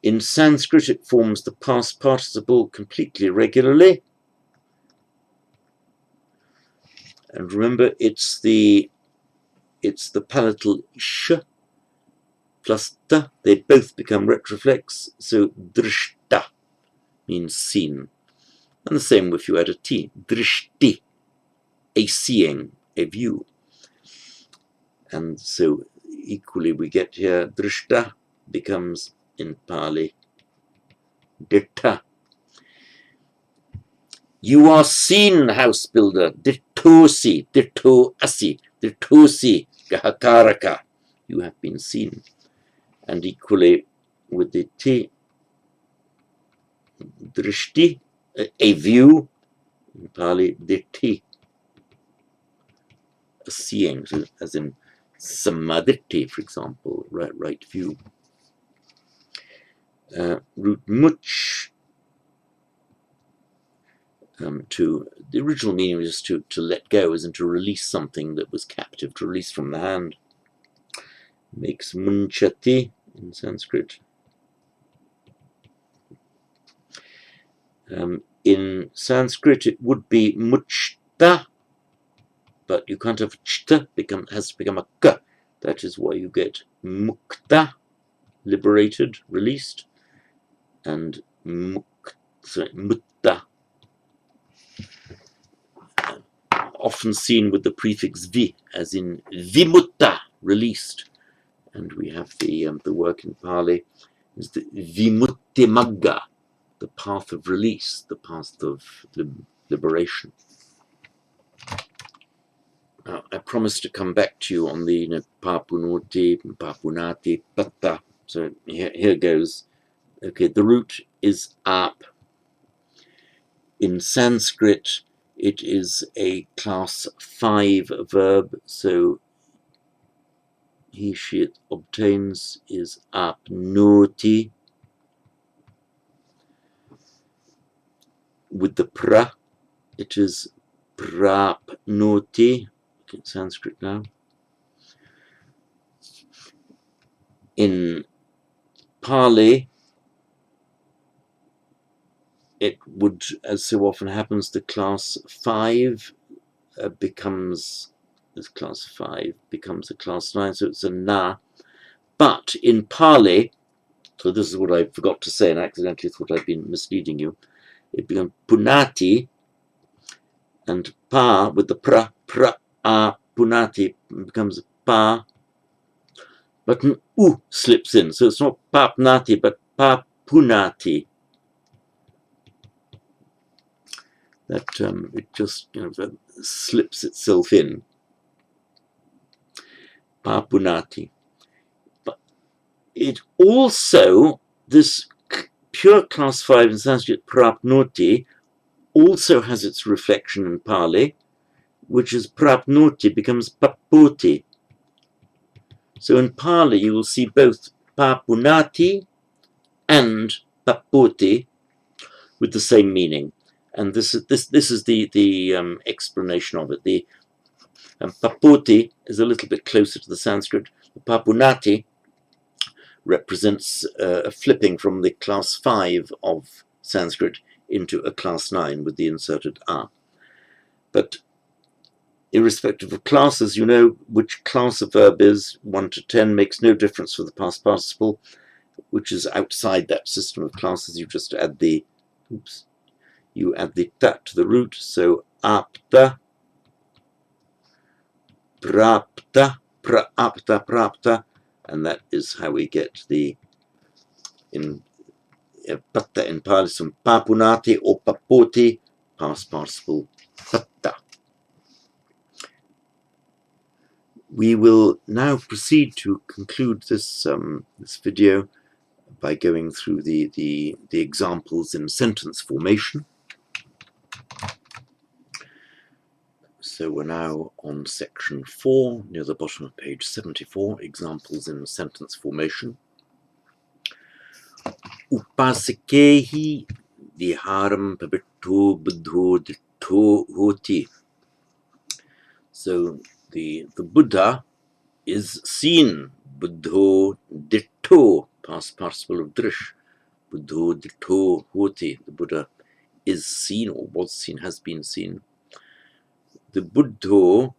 In Sanskrit, it forms the past participle completely regularly. And remember, it's the palatal sh plus ta. They both become retroflex. So drishta means seen. And the same if you add a t. Drishti, a seeing, a view. And so equally we get here drishta becomes in Pali ditta. You are seen, house builder. Dittosi, dittoasi, dittosi, gahakaraka. You have been seen. And equally with the T, drishti, a view, in Pali, ditti, a seeing, as in samaditi, for example, right view. Root much, the original meaning was just to let go, as in to release something that was captive, to release from the hand. Makes munchati in Sanskrit. In Sanskrit it would be muchta, but you can't have chta, has to become a k. That is why you get mukta, liberated, released, and mutta, often seen with the prefix vi, as in vimutta, released. And we have the work in Pali is the vimuttimagga, the path of release, the path of liberation. Now, I promised to come back to you on the papunoti, papunati, patta. So here goes. Okay, the root is ap. In Sanskrit, it is a class 5 verb, so he, she, it obtains is apnoti. With the pra, it is prapnoti. In Sanskrit now. In Pali, it would, as so often happens, the class 5 becomes a class 9, so it's a na. But in Pali, so this is what I forgot to say and I accidentally thought I'd been misleading you, it becomes punati, and pa with the pra, punati becomes pa, but an u slips in, so it's not papnati but papunati. That it just slips itself in. Papunati. But it also, this pure class 5 in Sanskrit, prapnoti, also has its reflection in Pali, which is prapnoti becomes papoti. So in Pali you will see both papunati and papoti with the same meaning. And this is the explanation of it. The papoti is a little bit closer to the Sanskrit. The papunati represents a flipping from the class 5 of Sanskrit into a class 9 with the inserted a. But irrespective of classes, you know which class a verb is. 1 to 10 makes no difference for the past participle, which is outside that system of classes. You just add the you add the ta to the root, so apta, prapta, prapta, prapta, and that is how we get the patta in Pali, papunati or papoti, past participle patta. We will now proceed to conclude this this video by going through the examples in sentence formation. So we're now on section 4, near the bottom of page 74, examples in sentence formation. Upasikehi viharam pavitto buddho ditto hoti. So the Buddha is seen, buddho ditto, past participle of drish, buddho ditto hoti, the Buddha is seen or was seen, has been seen. The buddho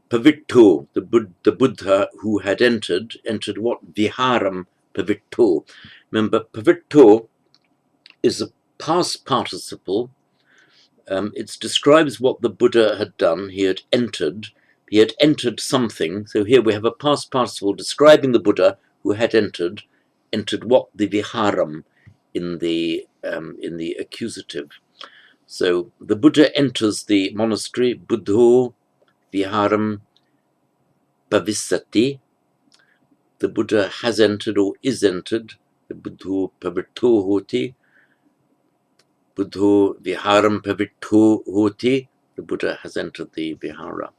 pavitto, the Buddha who had entered what? Viharam pavitto. Remember, pavitto is a past participle. It describes what the Buddha had done. He had entered something. So here we have a past participle describing the Buddha who had entered what? The viharam in the accusative. So the Buddha enters the monastery, buddho viharam Pervicity. The Buddha has entered or is entered, the buddho pavitto hoti, buddho viharam pavitto hoti, the Buddha has entered the vihara.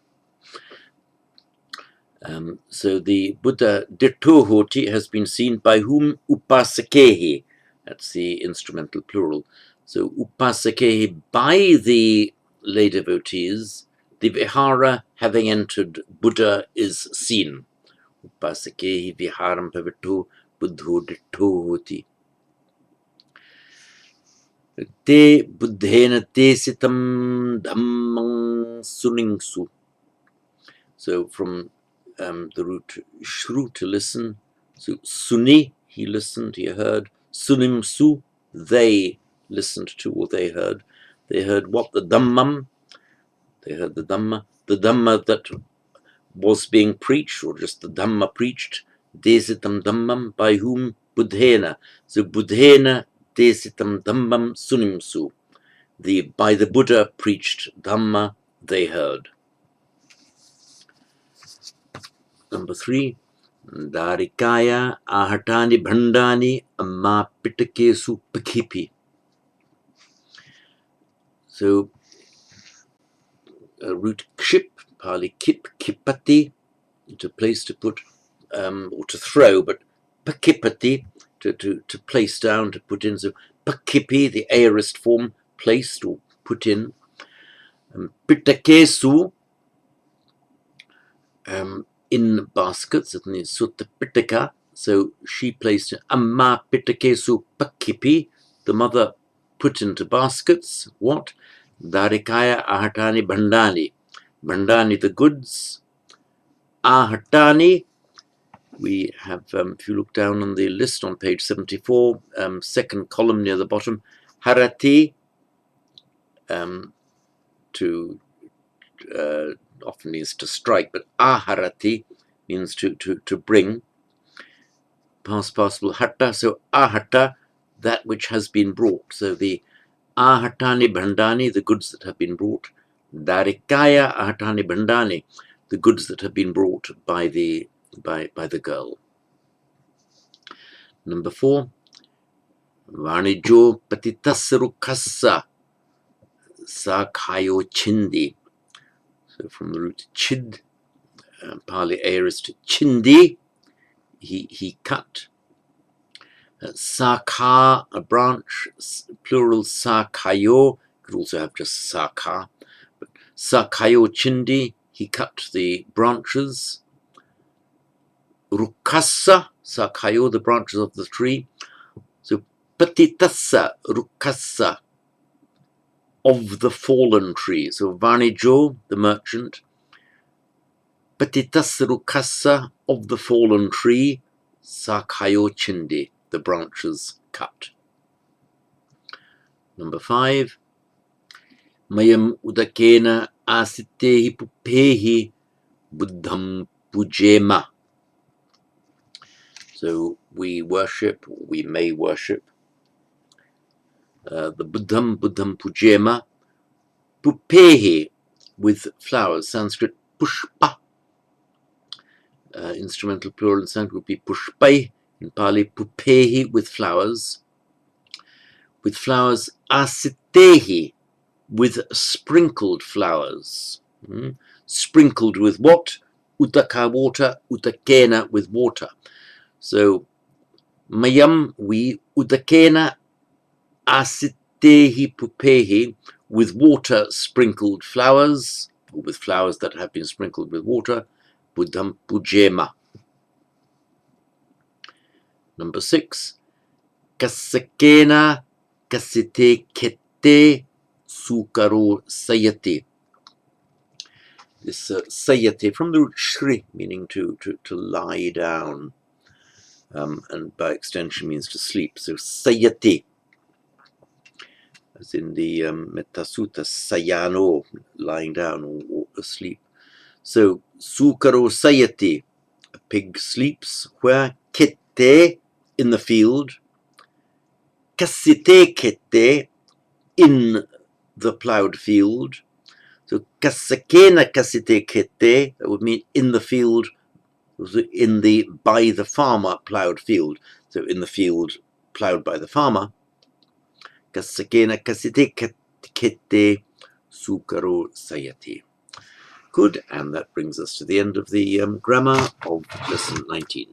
So the Buddha ditto hoti has been seen by whom? Upasakehi, that's the instrumental plural. So upasakehi, by the lay devotees, the vihara having entered Buddha is seen. Upasakehi viharam pavitto buddho ditto hoti. Te buddhena te sitam dhammang suningsu. So from the root shru, to listen. So suni, he listened, he heard. Sunimsu, they listened to or they heard. They heard what? The dhammam. They heard the dhamma that was being preached, or just the Dhamma preached, desitam dhammam, by whom? Buddhena. So buddhena desitam dhammam sunimsu. By the Buddha preached Dhamma, they heard. Number 3. Darikaya ahatani bhandani amma pitakesu pakipi. So root kship, Pali kip, kipati, to place, to put, or to throw, but pakipati, to place down, to put in. So pakipi, the aorist form, placed or put in. Pitakesu, in baskets, in the sutta pitaka. So she placed amma pitakesu pakipi, the mother put into baskets. What? Darikaya ahatani bhandani. Bhandani, the goods. Ahatani, we have, if you look down on the list on page 74, second column near the bottom, harati, often means to strike, but aharati means to bring. Past participle hatta, so ahata, that which has been brought. So the ahatani bhandani, the goods that have been brought. Darikaya ahatani bhandani, the goods that have been brought by the girl. Number 4. Vanijo patitasarukassa sakhayo chindi. So from the root chid, Pali aorist chindi, he cut. Sakha, a branch, plural sakhayo, could also have just sakha, but sakhayo chindi, he cut the branches. Rukassa, sakhayo, the branches of the tree. So patitassa, rukassa, of the fallen tree. So vanijo, the merchant. Patitassa rukassa, of the fallen tree. Sakhayo chindi, the branches cut. Number 5. Mayam udakena asitehi pupehi buddham pujema. So we worship, we may worship, the Buddham pujema. Pupehi, with flowers. Sanskrit pushpa. Instrumental plural in Sanskrit would be pushpai. In Pali, pupehi, with flowers. With flowers, asitehi, with sprinkled flowers. Sprinkled with what? Utaka, water. Utakena, with water. So, mayam, we. Utakena asitehi pupehi, with water sprinkled flowers, or with flowers that have been sprinkled with water. Buddham pujema. Number 6. Kasakena kasite kette sukaro sayate. This sayate, from the root shri, meaning to lie down, and by extension means to sleep. So sayate, as in the Metta Sutta, sayano, lying down or asleep. So sukaro sayate, a pig sleeps where? Kette, in the field. Kasite kette, in the ploughed field. So kasakena kasite kette, that would mean in the field, in the by the farmer ploughed field. So in the field ploughed by the farmer. Kasakena kasite kette sukaro sayate. Good, and that brings us to the end of the grammar of lesson 19.